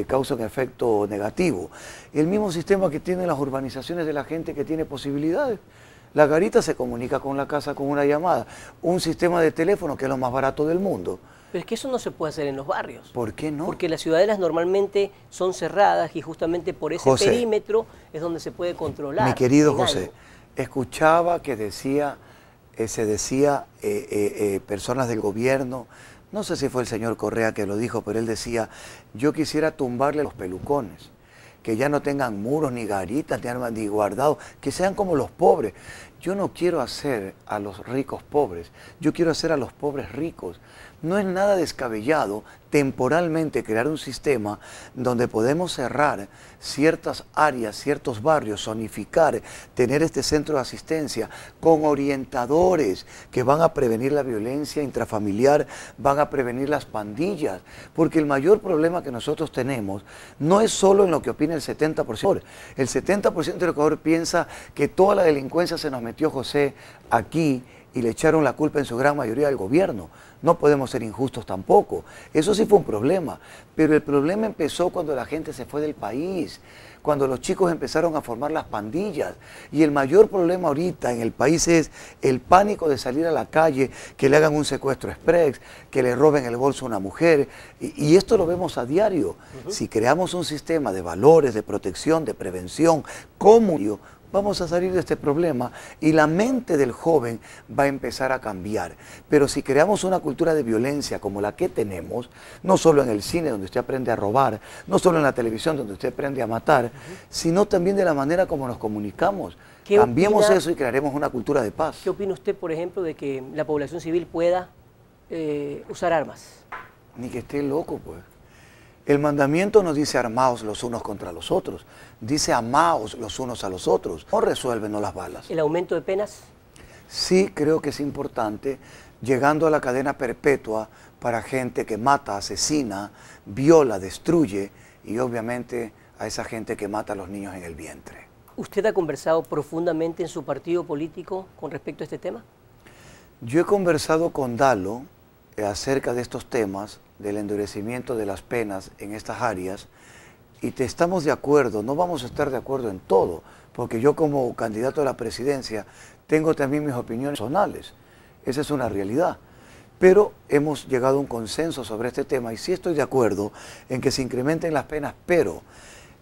causa un efecto negativo. El mismo sistema que tienen las urbanizaciones de la gente que tiene posibilidades. La garita se comunica con la casa con una llamada, un sistema de teléfono que es lo más barato del mundo. Pero es que eso no se puede hacer en los barrios. ¿Por qué no? Porque las ciudadelas normalmente son cerradas y justamente por ese José, perímetro es donde se puede controlar. Mi querido en José, algo. escuchaba que decía se decía, personas del gobierno, no sé si fue el señor Correa que lo dijo, pero él decía, yo quisiera tumbarle los pelucones, que ya no tengan muros, ni garitas, ni guardados, que sean como los pobres. Yo no quiero hacer a los ricos pobres, yo quiero hacer a los pobres ricos. No es nada descabellado temporalmente crear un sistema donde podemos cerrar ciertas áreas, ciertos barrios, zonificar, tener este centro de asistencia con orientadores que van a prevenir la violencia intrafamiliar, van a prevenir las pandillas, porque el mayor problema que nosotros tenemos no es solo en lo que opina el 70%. El 70% del Ecuador piensa que toda la delincuencia se nos metió, José, aquí, y le echaron la culpa en su gran mayoría al gobierno. No podemos ser injustos tampoco. Eso sí fue un problema, pero el problema empezó cuando la gente se fue del país, cuando los chicos empezaron a formar las pandillas. Y el mayor problema ahorita en el país es el pánico de salir a la calle, que le hagan un secuestro express, que le roben el bolso a una mujer. Y esto lo vemos a diario. Si creamos un sistema de valores, de protección, de prevención, común, vamos a salir de este problema y la mente del joven va a empezar a cambiar. Pero si creamos una cultura de violencia como la que tenemos, no solo en el cine donde usted aprende a robar, no solo en la televisión donde usted aprende a matar, sino también de la manera como nos comunicamos. Cambiemos eso y crearemos una cultura de paz. ¿Qué opina usted, por ejemplo, de que la población civil pueda usar armas? Ni que esté loco, pues. El mandamiento nos dice armaos los unos contra los otros, dice amaos los unos a los otros, no resuelven las balas. ¿El aumento de penas? Sí, creo que es importante, llegando a la cadena perpetua para gente que mata, asesina, viola, destruye y obviamente a esa gente que mata a los niños en el vientre. ¿Usted ha conversado profundamente en su partido político con respecto a este tema? Yo he conversado con Dalo acerca de estos temas, del endurecimiento de las penas en estas áreas, y estamos de acuerdo, no vamos a estar de acuerdo en todo, porque yo como candidato a la presidencia tengo también mis opiniones personales, esa es una realidad, pero hemos llegado a un consenso sobre este tema y sí estoy de acuerdo en que se incrementen las penas, pero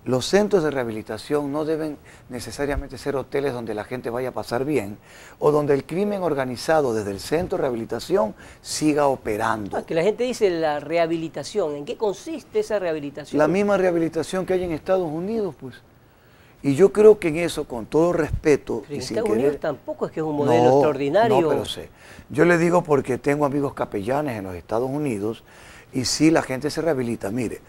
los centros de rehabilitación no deben necesariamente ser hoteles donde la gente vaya a pasar bien o donde el crimen organizado desde el centro de rehabilitación siga operando. Que la gente dice la rehabilitación, ¿en qué consiste esa rehabilitación? La misma rehabilitación que hay en Estados Unidos, pues. Y yo creo que en eso, con todo respeto... Pero en Estados Unidos tampoco es que es un modelo extraordinario. No, pero sé. Yo le digo porque tengo amigos capellanes en los Estados Unidos y sí, la gente se rehabilita. Mire,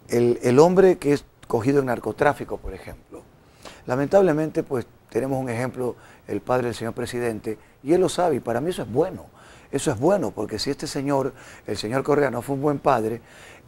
el hombre que es cogido en narcotráfico, por ejemplo, lamentablemente pues tenemos un ejemplo, el padre del señor presidente, y él lo sabe, y para mí eso es bueno, porque si este señor, el señor Correa no fue un buen padre,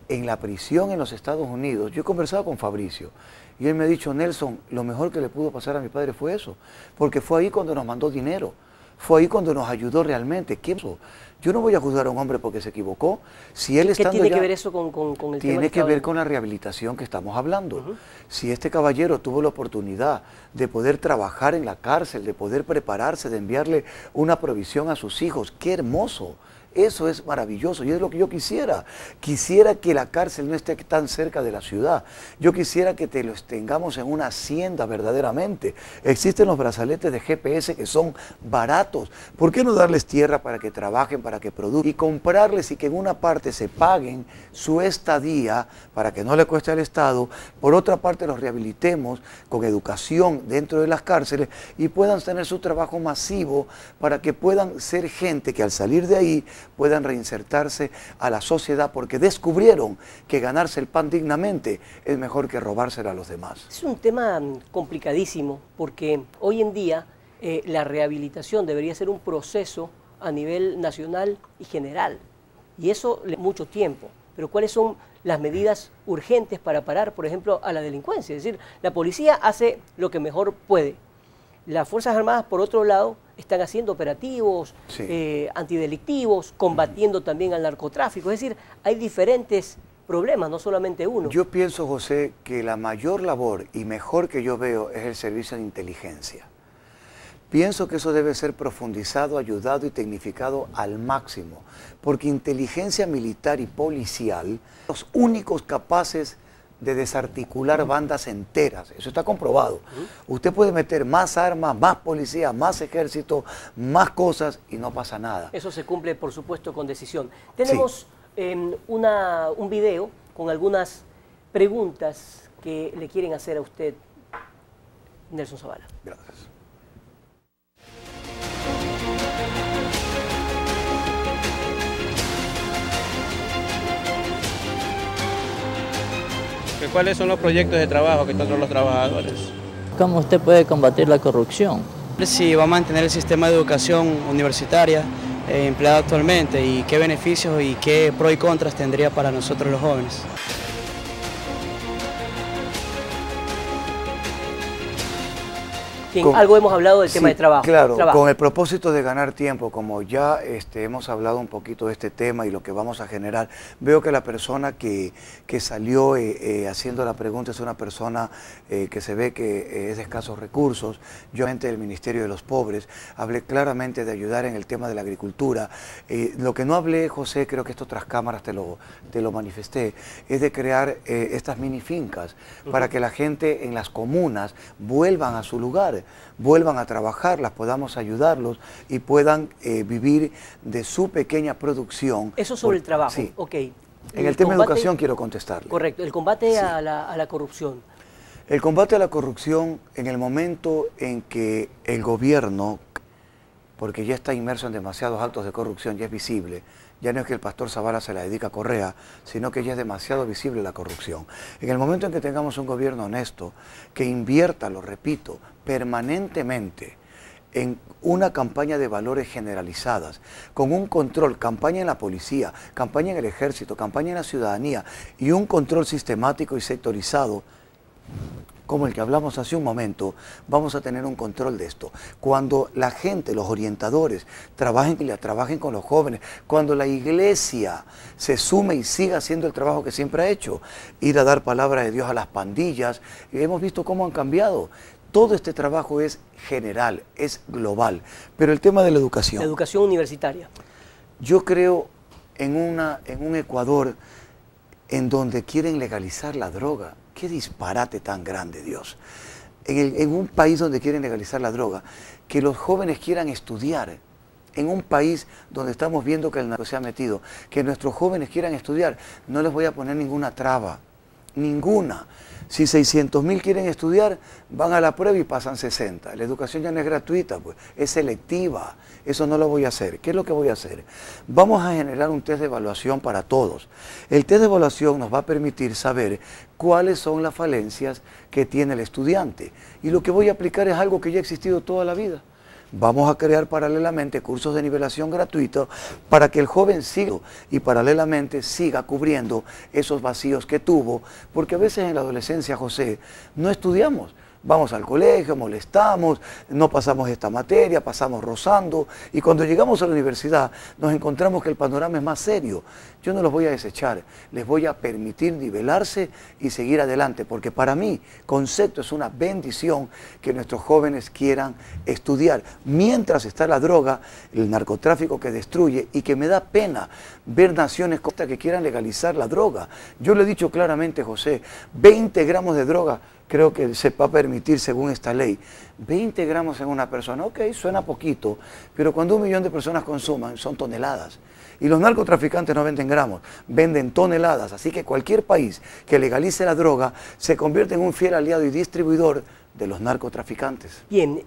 en la prisión en los Estados Unidos, yo he conversado con Fabricio, y él me ha dicho, Nelson, lo mejor que le pudo pasar a mi padre fue eso, porque fue ahí cuando nos mandó dinero, fue ahí cuando nos ayudó realmente. ¿Qué pasó? Yo no voy a juzgar a un hombre porque se equivocó. Si él ¿Qué tiene que ver eso con el tema? Tiene que ver con la rehabilitación que estamos hablando. Si este caballero tuvo la oportunidad de poder trabajar en la cárcel, de poder prepararse, de enviarle una provisión a sus hijos, ¡qué hermoso! Eso es maravilloso y es lo que yo quisiera. Quisiera que la cárcel no esté tan cerca de la ciudad. Yo quisiera que los tengamos en una hacienda verdaderamente. Existen los brazaletes de GPS que son baratos. ¿Por qué no darles tierra para que trabajen, para que produzcan? Y comprarles y que en una parte se paguen su estadía para que no le cueste al Estado. Por otra parte los rehabilitemos con educación dentro de las cárceles y puedan tener su trabajo masivo para que puedan ser gente que al salir de ahí puedan reinsertarse a la sociedad porque descubrieron que ganarse el pan dignamente es mejor que robárselo a los demás. Es un tema complicadísimo porque hoy en día la rehabilitación debería ser un proceso a nivel nacional y general y eso le mucho tiempo. Pero ¿cuáles son las medidas urgentes para parar, por ejemplo, a la delincuencia? Es decir, la policía hace lo que mejor puede. Las Fuerzas Armadas, por otro lado, están haciendo operativos antidelictivos, combatiendo también al narcotráfico. Es decir, hay diferentes problemas, no solamente uno. Yo pienso, José, que la mayor labor y mejor que yo veo es el servicio de inteligencia. Pienso que eso debe ser profundizado, ayudado y tecnificado al máximo, porque inteligencia militar y policial, los únicos capaces de desarticular bandas enteras. Eso está comprobado. Usted puede meter más armas, más policía, más ejército, más cosas y no pasa nada. Eso se cumple, por supuesto, con decisión. Tenemos un video con algunas preguntas que le quieren hacer a usted, Nelson Zavala. Gracias. ¿Cuáles son los proyectos de trabajo que tienen los trabajadores? ¿Cómo usted puede combatir la corrupción? Si va a mantener el sistema de educación universitaria empleado actualmente y qué beneficios y qué pros y contras tendría para nosotros los jóvenes. Algo hemos hablado del tema de trabajo. Claro, con el propósito de ganar tiempo, como ya hemos hablado un poquito de este tema y lo que vamos a generar, veo que la persona que salió haciendo la pregunta es una persona que se ve que es de escasos recursos. Yo, del Ministerio de los Pobres, hablé claramente de ayudar en el tema de la agricultura. Lo que no hablé, José, creo que esto tras cámaras te lo manifesté, es de crear estas mini fincas para que la gente en las comunas vuelvan a su lugar, vuelvan a trabajar, las podamos ayudarlos y puedan vivir de su pequeña producción. Eso sobre el trabajo, sí. Ok. En el tema de educación quiero contestarle. Correcto, el combate a la corrupción. El combate a la corrupción, en el momento en que el gobierno, porque ya está inmerso en demasiados actos de corrupción, ya es visible, ya no es que el pastor Zavala se la dedica a Correa, sino que ya es demasiado visible la corrupción. En el momento en que tengamos un gobierno honesto, que invierta, lo repito, permanentemente en una campaña de valores generalizadas, con un control, campaña en la policía, campaña en el ejército, campaña en la ciudadanía y un control sistemático y sectorizado, como el que hablamos hace un momento, vamos a tener un control de esto. Cuando la gente, los orientadores, trabajen con los jóvenes, cuando la iglesia se sume y siga haciendo el trabajo que siempre ha hecho, ir a dar palabra de Dios a las pandillas, hemos visto cómo han cambiado. Todo este trabajo es general, es global, pero el tema de la educación. La educación universitaria. Yo creo en un Ecuador en donde quieren legalizar la droga. Qué disparate tan grande, Dios. En un país donde quieren legalizar la droga, que los jóvenes quieran estudiar. En un país donde estamos viendo que el narco se ha metido, que nuestros jóvenes quieran estudiar, no les voy a poner ninguna traba, ninguna. Si 600.000 quieren estudiar, van a la prueba y pasan 60. La educación ya no es gratuita, pues, es selectiva. Eso no lo voy a hacer. ¿Qué es lo que voy a hacer? Vamos a generar un test de evaluación para todos. El test de evaluación nos va a permitir saber cuáles son las falencias que tiene el estudiante. Y lo que voy a aplicar es algo que ya ha existido toda la vida. Vamos a crear paralelamente cursos de nivelación gratuitos para que el joven siga y paralelamente siga cubriendo esos vacíos que tuvo, porque a veces en la adolescencia, José, no estudiamos. Vamos al colegio, molestamos, no pasamos esta materia, pasamos rozando y cuando llegamos a la universidad nos encontramos que el panorama es más serio. Yo no los voy a desechar, les voy a permitir nivelarse y seguir adelante, porque para mí, concepto, es una bendición que nuestros jóvenes quieran estudiar. Mientras está la droga, el narcotráfico que destruye y que me da pena ver naciones que quieran legalizar la droga. Yo le he dicho claramente, José, 20 gramos de droga creo que se va a permitir según esta ley. 20 gramos en una persona, ok, suena poquito, pero cuando 1 millón de personas consuman, son toneladas. Y los narcotraficantes no venden gramos, venden toneladas. Así que cualquier país que legalice la droga se convierte en un fiel aliado y distribuidor de los narcotraficantes. Bien,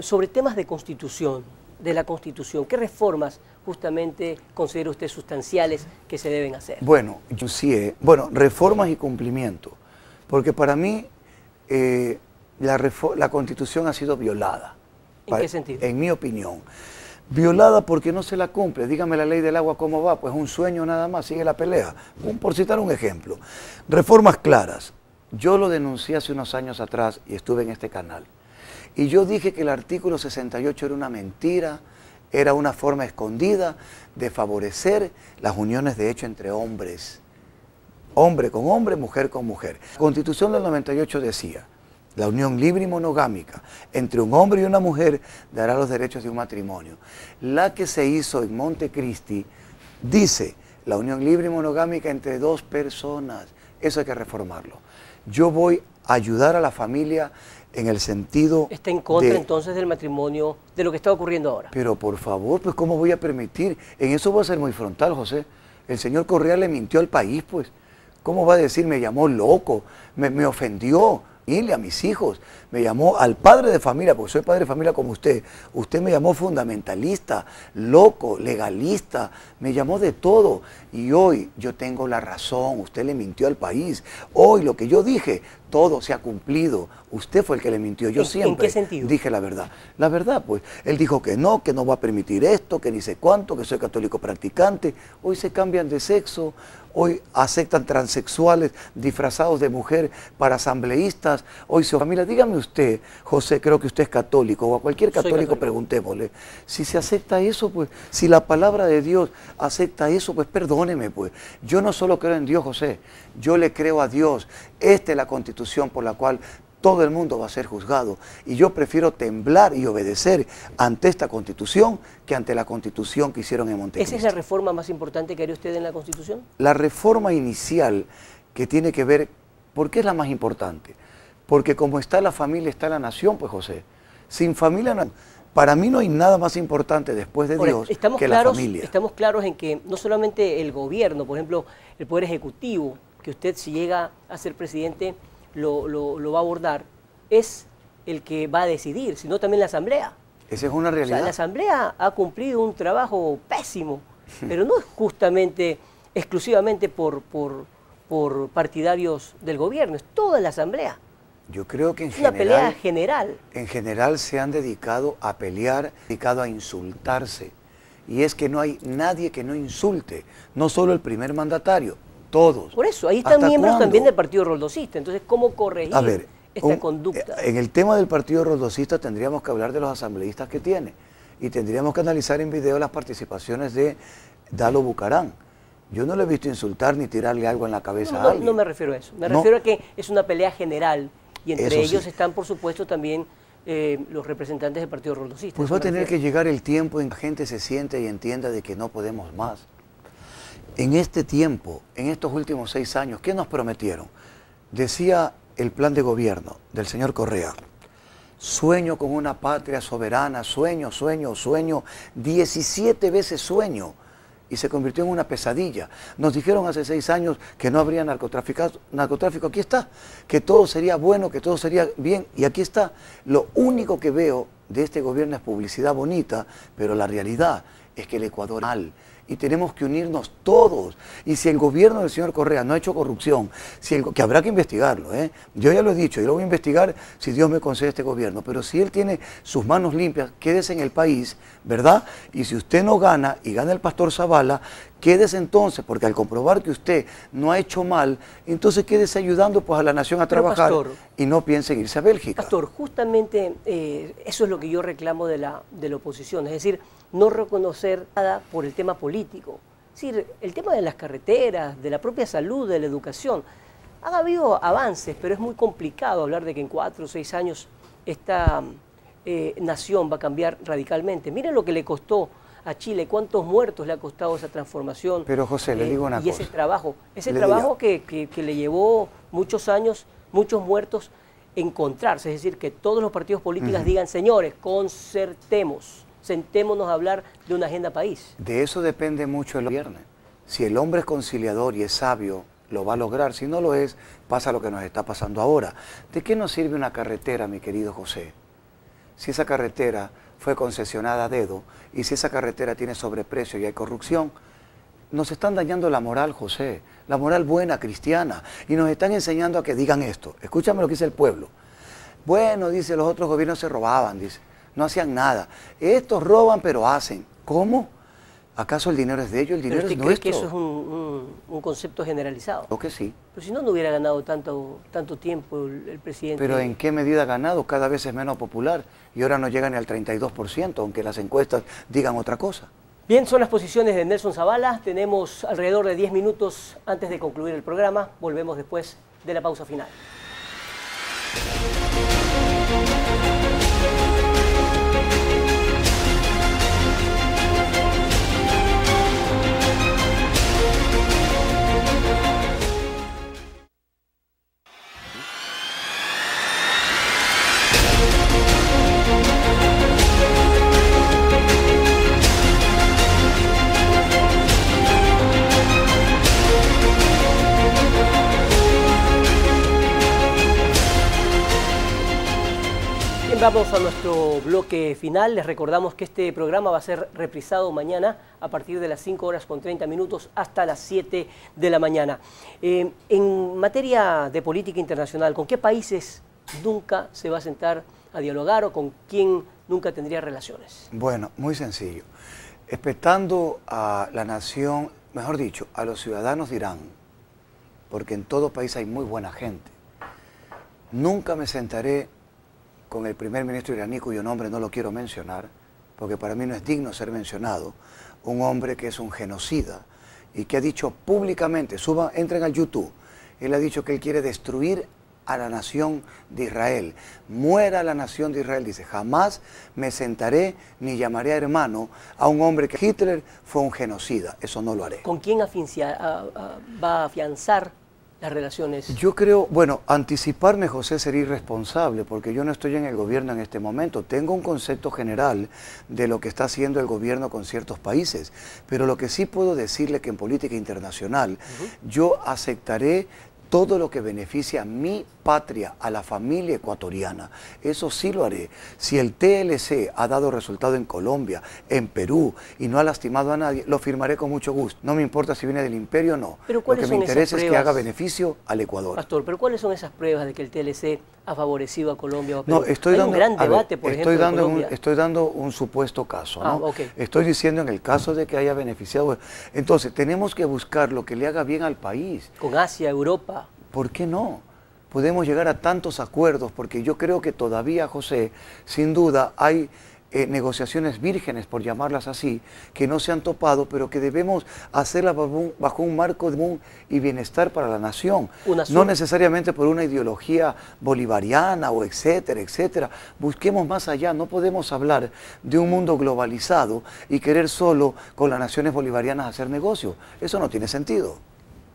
sobre temas de constitución, de la Constitución, ¿qué reformas justamente considera usted sustanciales que se deben hacer? Bueno, yo sí, reformas y cumplimiento, porque para mí la Constitución ha sido violada. ¿En qué sentido? En mi opinión. Violada porque no se la cumple. Dígame la ley del agua cómo va, pues un sueño nada más, sigue la pelea. Por citar un ejemplo. Reformas claras. Yo lo denuncié hace unos años atrás y estuve en este canal. Y yo dije que el artículo 68 era una mentira, era una forma escondida de favorecer las uniones de hecho entre hombres. Hombre con hombre, mujer con mujer. La Constitución del 98 decía, la unión libre y monogámica entre un hombre y una mujer dará los derechos de un matrimonio. La que se hizo en Montecristi dice, la unión libre y monogámica entre 2 personas. Eso hay que reformarlo. Yo voy a ayudar a la familia en el sentido ¿Está en contra entonces del matrimonio, de lo que está ocurriendo ahora? Pero por favor, pues ¿cómo voy a permitir? En eso voy a ser muy frontal, José. El señor Correa le mintió al país, pues. ¿Cómo va a decir? Me llamó loco, me ofendió, a mis hijos, me llamó al padre de familia, porque soy padre de familia como usted. Usted me llamó fundamentalista, loco, legalista, me llamó de todo. Y hoy yo tengo la razón, usted le mintió al país. Hoy lo que yo dije, todo se ha cumplido. Usted fue el que le mintió, yo siempre ¿En qué sentido? Dije la verdad. La verdad, pues, él dijo que no va a permitir esto, que ni sé cuánto, que soy católico practicante. Hoy se cambian de sexo, hoy aceptan transexuales disfrazados de mujer para asambleístas. Hoy su familia, dígame usted, José, creo que usted es católico, o a cualquier católico preguntémosle, si se acepta eso, pues, si la palabra de Dios acepta eso, pues perdóneme, pues. Yo no solo creo en Dios, José, yo le creo a Dios. Esta es la Constitución por la cual todo el mundo va a ser juzgado. Y yo prefiero temblar y obedecer ante esta Constitución que ante la Constitución que hicieron en Montecristo. ¿Esa es la reforma más importante que haría usted en la Constitución? La reforma inicial que tiene que ver, ¿por qué es la más importante? Porque como está la familia, está la nación, pues José. Sin familia, no, para mí no hay nada más importante después de Dios que la familia. Estamos claros en que no solamente el gobierno, por ejemplo, el Poder Ejecutivo, que usted si llega a ser presidente lo va a abordar, es el que va a decidir, sino también la Asamblea. Esa es una realidad. O sea, la Asamblea ha cumplido un trabajo pésimo, pero no es justamente, exclusivamente por partidarios del gobierno, es toda la Asamblea. Yo creo que es una pelea general. En general se han dedicado a pelear, dedicado a insultarse. Y es que no hay nadie que no insulte, no solo el primer mandatario, todos. Por eso, ahí están miembros también del Partido Roldosista. Entonces, ¿cómo corregir esta conducta? En el tema del Partido Roldosista tendríamos que hablar de los asambleístas que tiene. Y tendríamos que analizar en video las participaciones de Dalo Bucarán. Yo no le he visto insultar ni tirarle algo en la cabeza a alguien. No me refiero a eso. Me refiero a que es una pelea general. Y entre ellos están, por supuesto, también los representantes del Partido Roldosista. Pues va a tener que llegar el tiempo en que la gente se siente y entienda de que no podemos más. En este tiempo, en estos últimos 6 años, ¿qué nos prometieron? Decía el plan de gobierno del señor Correa, sueño con una patria soberana, sueño, 17 veces sueño, y se convirtió en una pesadilla. Nos dijeron hace 6 años que no habría narcotráfico, aquí está, que todo sería bueno, que todo sería bien, y aquí está. Lo único que veo de este gobierno es publicidad bonita, pero la realidad es que el Ecuador es mal. Y tenemos que unirnos todos. Y si el gobierno del señor Correa no ha hecho corrupción, que habrá que investigarlo, yo ya lo he dicho, yo lo voy a investigar si Dios me concede este gobierno, pero si él tiene sus manos limpias, quédese en el país, ¿verdad? Y si usted no gana y gana el pastor Zavala, quédese entonces, porque al comprobar que usted no ha hecho mal, entonces quédese ayudando pues, a la nación a trabajar, pastor, y no piense en irse a Bélgica. Pastor, justamente eso es lo que yo reclamo de la oposición, es decir, no reconocer nada por el tema político. Es decir, el tema de las carreteras, de la propia salud, de la educación. Ha habido avances, pero es muy complicado hablar de que en 4 o 6 años esta nación va a cambiar radicalmente. Miren lo que le costó a Chile, cuántos muertos le ha costado esa transformación. Pero José, le digo una cosa. Y ese trabajo que le llevó muchos años, muchos muertos, encontrarse. Es decir, que todos los partidos políticos digan, señores, concertemos. Sentémonos a hablar de una agenda país. De eso depende mucho el gobierno. Si el hombre es conciliador y es sabio, lo va a lograr. Si no lo es, pasa lo que nos está pasando ahora. ¿De qué nos sirve una carretera, mi querido José? Si esa carretera fue concesionada a dedo y si esa carretera tiene sobreprecio y hay corrupción, nos están dañando la moral, José, la moral buena, cristiana, y nos están enseñando a que digan esto. Escúchame lo que dice el pueblo. Bueno, dice, los otros gobiernos se robaban, dice. No hacían nada. Estos roban, pero hacen. ¿Cómo? ¿Acaso el dinero es de ellos? El dinero es nuestro. ¿Cree que eso es un concepto generalizado? Creo que sí. Pero si no, no hubiera ganado tanto tiempo el presidente. ¿Pero en qué medida ha ganado? Cada vez es menos popular y ahora no llega ni al 32%, aunque las encuestas digan otra cosa. Bien, son las posiciones de Nelson Zavala. Tenemos alrededor de 10 minutos antes de concluir el programa. Volvemos después de la pausa final. vamos a nuestro bloque final. Les recordamos que este programa va a ser reprisado mañana a partir de las 5:30 hasta las 7 de la mañana. En materia de política internacional, ¿con qué países nunca se va a sentar a dialogar o con quién nunca tendría relaciones? Bueno, muy sencillo. Respetando a la nación, mejor dicho, a los ciudadanos de Irán, porque en todo país hay muy buena gente, nunca me sentaré con el primer ministro iraní, cuyo nombre no lo quiero mencionar, porque para mí no es digno ser mencionado, un hombre que es un genocida y que ha dicho públicamente, entren al YouTube, él ha dicho que él quiere destruir a la nación de Israel, muera la nación de Israel, dice, jamás me sentaré ni llamaré a hermano a un hombre que Hitler fue un genocida, eso no lo haré. ¿Con quién va a afianzar las relaciones? Yo creo, bueno, anticiparme, José, sería irresponsable, porque yo no estoy en el gobierno en este momento. Tengo un concepto general de lo que está haciendo el gobierno con ciertos países, pero lo que sí puedo decirle que en política internacional yo aceptaré todo lo que beneficia a mi patria, a la familia ecuatoriana. Eso sí lo haré. Si el TLC ha dado resultado en Colombia, en Perú, y no ha lastimado a nadie, lo firmaré con mucho gusto. No me importa si viene del imperio o no. Pero lo que me interesa es que haga beneficio al Ecuador. Pastor, pero ¿cuáles son esas pruebas de que el TLC ha favorecido a Colombia o a No, Perú? estoy Hay dando, un gran debate, por ejemplo, en Colombia. Estoy dando un supuesto caso, ¿no? Okay. Estoy diciendo en el caso de que haya beneficiado. Entonces, tenemos que buscar lo que le haga bien al país. Con Asia, Europa. ¿Por qué no? Podemos llegar a tantos acuerdos, porque yo creo que todavía, José, sin duda hay negociaciones vírgenes, por llamarlas así, que no se han topado, pero que debemos hacerlas bajo un marco de común y bienestar para la nación. No necesariamente por una ideología bolivariana o etcétera, etcétera. Busquemos más allá, no podemos hablar de un mundo globalizado y querer solo con las naciones bolivarianas hacer negocio. Eso no tiene sentido.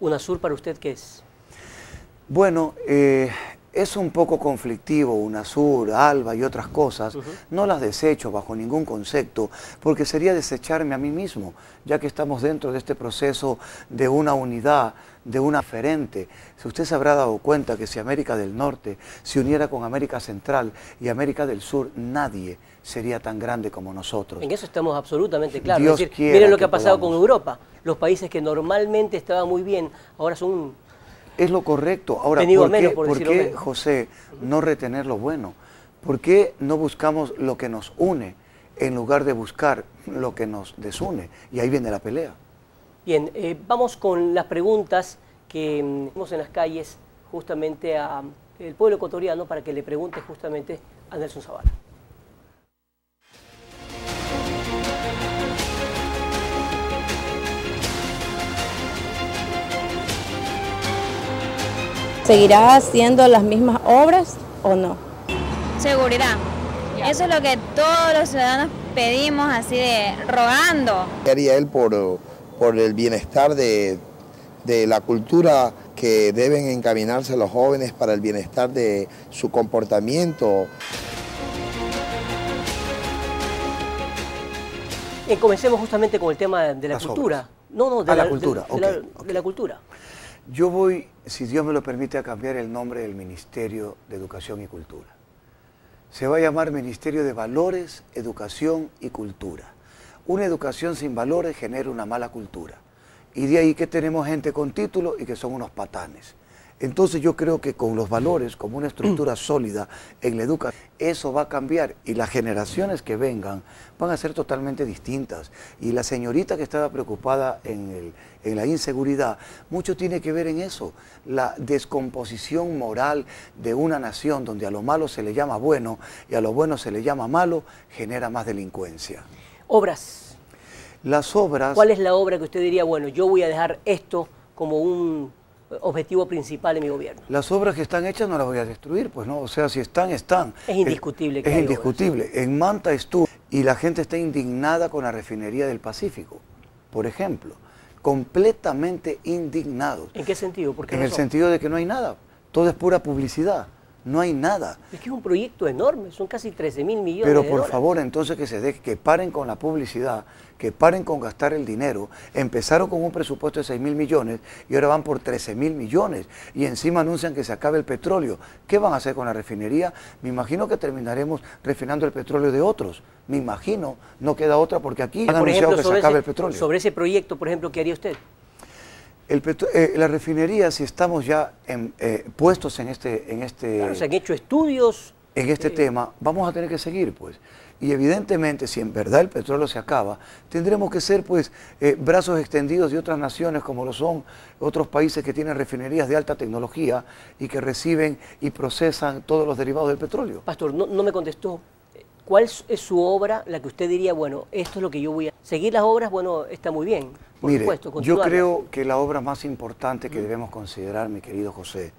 ¿UNASUR para usted qué es? Bueno, es un poco conflictivo, UNASUR, ALBA y otras cosas. No las desecho bajo ningún concepto, porque sería desecharme a mí mismo, ya que estamos dentro de este proceso de una unidad, de una diferente. Si usted se habrá dado cuenta que si América del Norte se uniera con América Central y América del Sur, nadie sería tan grande como nosotros. En eso estamos absolutamente claros. Dios es decir, quiera miren lo que ha pasado podamos. con Europa. Los países que normalmente estaban muy bien, ahora son... Es lo correcto. Ahora, ¿por qué, José, no retener lo bueno? ¿Por qué no buscamos lo que nos une en lugar de buscar lo que nos desune? Y ahí viene la pelea. Bien, vamos con las preguntas que vemos en las calles justamente al pueblo ecuatoriano para que le pregunte justamente a Nelson Zavala. ¿Seguirá haciendo las mismas obras o no? Seguridad. Eso es lo que todos los ciudadanos pedimos, así de rogando. ¿Qué haría él por el bienestar de la cultura que deben encaminarse los jóvenes para el bienestar de su comportamiento? Comencemos justamente con el tema de la cultura. De la cultura. De la cultura. Yo voy, si Dios me lo permite, a cambiar el nombre del Ministerio de Educación y Cultura. Se va a llamar Ministerio de Valores, Educación y Cultura. Una educación sin valores genera una mala cultura. Y de ahí que tenemos gente con título y que son unos patanes. Entonces yo creo que con los valores, como una estructura sólida en la educación, eso va a cambiar y las generaciones que vengan van a ser totalmente distintas. Y la señorita que estaba preocupada en la inseguridad, mucho tiene que ver en eso, la descomposición moral de una nación donde a lo malo se le llama bueno y a lo bueno se le llama malo, genera más delincuencia. Obras. Las obras... ¿Cuál es la obra que usted diría, bueno, yo voy a dejar esto como un objetivo principal en mi gobierno? Las obras que están hechas no las voy a destruir, pues no, o sea, si están, están. Es indiscutible que es hay indiscutible. Obras. En Manta estuvo y la gente está indignada con la refinería del Pacífico, por ejemplo, completamente indignados. ¿En qué sentido? ¿Por qué en el sentido de que no hay nada, todo es pura publicidad. no hay nada. Es que es un proyecto enorme, son casi 13.000 millones Pero de por dólares. favor, entonces que paren con la publicidad, que paren con gastar el dinero. Empezaron con un presupuesto de 6.000 millones y ahora van por 13.000 millones. Y encima anuncian que se acabe el petróleo. ¿Qué van a hacer con la refinería? Me imagino que terminaremos refinando el petróleo de otros. Me imagino, no queda otra porque aquí han anunciado que se acabe el petróleo. Sobre ese proyecto, por ejemplo, ¿qué haría usted? La refinería, si estamos ya puestos en Claro, se han hecho estudios. En este tema, vamos a tener que seguir, pues. Y evidentemente, si en verdad el petróleo se acaba, tendremos que ser, pues, brazos extendidos de otras naciones, como lo son otros países que tienen refinerías de alta tecnología y que reciben y procesan todos los derivados del petróleo. Pastor, no me contestó. ¿Cuál es su obra, la que usted diría, bueno, esto es lo que yo voy a... Seguir las obras, bueno, está muy bien, por Mire, supuesto, yo continuarlas. creo que la obra más importante que debemos considerar, mi querido José,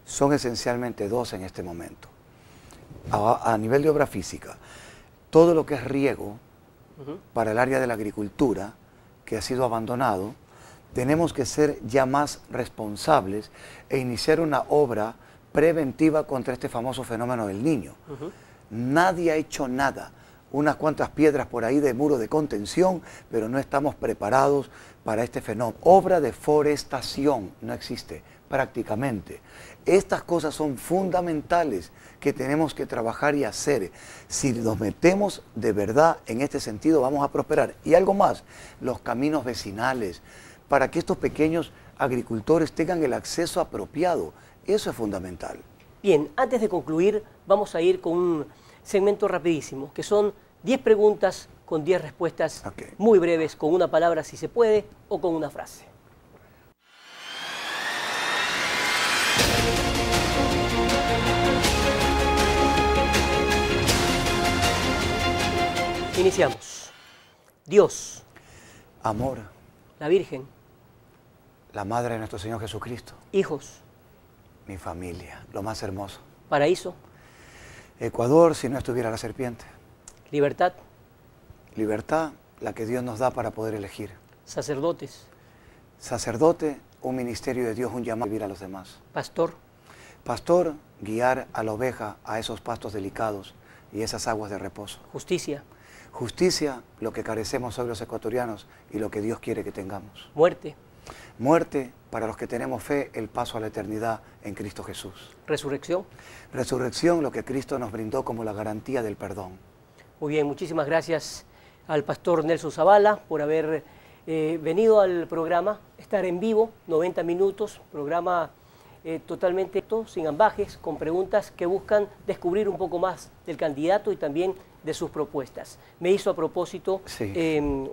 son esencialmente dos en este momento. A nivel de obra física, todo lo que es riego para el área de la agricultura, que ha sido abandonado, tenemos que ser ya más responsables e iniciar una obra preventiva contra este famoso fenómeno del Niño. Nadie ha hecho nada. Unas cuantas piedras por ahí de muro de contención, pero no estamos preparados para este fenómeno. Obra de forestación no existe prácticamente. Estas cosas son fundamentales que tenemos que trabajar y hacer. Si nos metemos de verdad en este sentido, vamos a prosperar. Y algo más, los caminos vecinales, para que estos pequeños agricultores tengan el acceso apropiado. Eso es fundamental. Bien, antes de concluir, vamos a ir con un segmento rapidísimo, que son 10 preguntas con 10 respuestas muy breves, con una palabra si se puede, o con una frase. Iniciamos. Dios. Amor. La Virgen. La Madre de nuestro Señor Jesucristo. Hijos. Mi familia, lo más hermoso. Paraíso. Ecuador, si no estuviera la serpiente. Libertad. Libertad, la que Dios nos da para poder elegir. Sacerdotes. Sacerdote, un ministerio de Dios, un llamado a vivir a los demás. Pastor. Pastor, guiar a la oveja a esos pastos delicados y esas aguas de reposo. Justicia. Justicia, lo que carecemos hoy los ecuatorianos y lo que Dios quiere que tengamos. Muerte. Muerte, para los que tenemos fe, el paso a la eternidad en Cristo Jesús. Resurrección. Resurrección, lo que Cristo nos brindó como la garantía del perdón. Muy bien, muchísimas gracias al pastor Nelson Zavala por haber venido al programa, estar en vivo, 90 minutos, programa totalmente sin ambajes, con preguntas que buscan descubrir un poco más del candidato y también de sus propuestas. Me hizo a propósito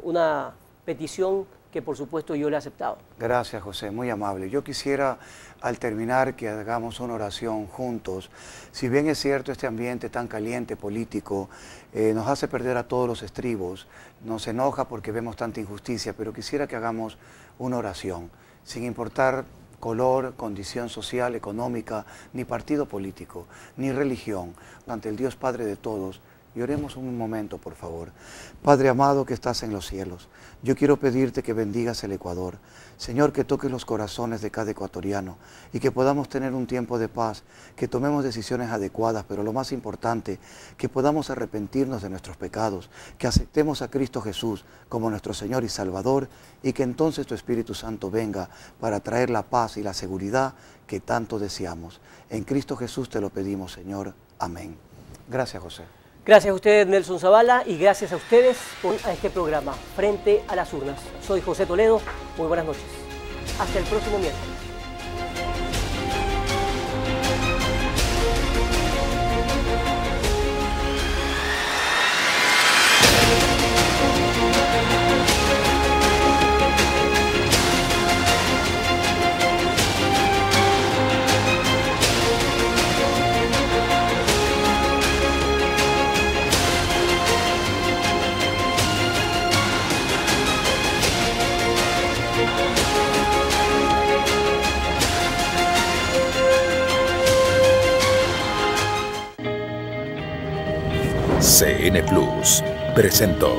una petición que por supuesto yo le he aceptado. Gracias, José, muy amable. Yo quisiera, al terminar, que hagamos una oración juntos. Si bien es cierto, este ambiente tan caliente, político, nos hace perder a todos los estribos, nos enoja porque vemos tanta injusticia, pero quisiera que hagamos una oración, sin importar color, condición social, económica, ni partido político, ni religión, ante el Dios Padre de todos. Y oremos un momento, por favor. Padre amado que estás en los cielos, yo quiero pedirte que bendigas el Ecuador. Señor, que toques los corazones de cada ecuatoriano y que podamos tener un tiempo de paz, que tomemos decisiones adecuadas, pero lo más importante, que podamos arrepentirnos de nuestros pecados, que aceptemos a Cristo Jesús como nuestro Señor y Salvador y que entonces tu Espíritu Santo venga para traer la paz y la seguridad que tanto deseamos. En Cristo Jesús te lo pedimos, Señor. Amén. Gracias, José. Gracias a usted, Nelson Zavala, y gracias a ustedes por este programa, Frente a las Urnas. Soy José Toledo, muy buenas noches. Hasta el próximo miércoles. CN Plus presentó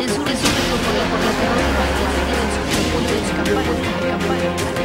en su resumen por la terror de su campaña.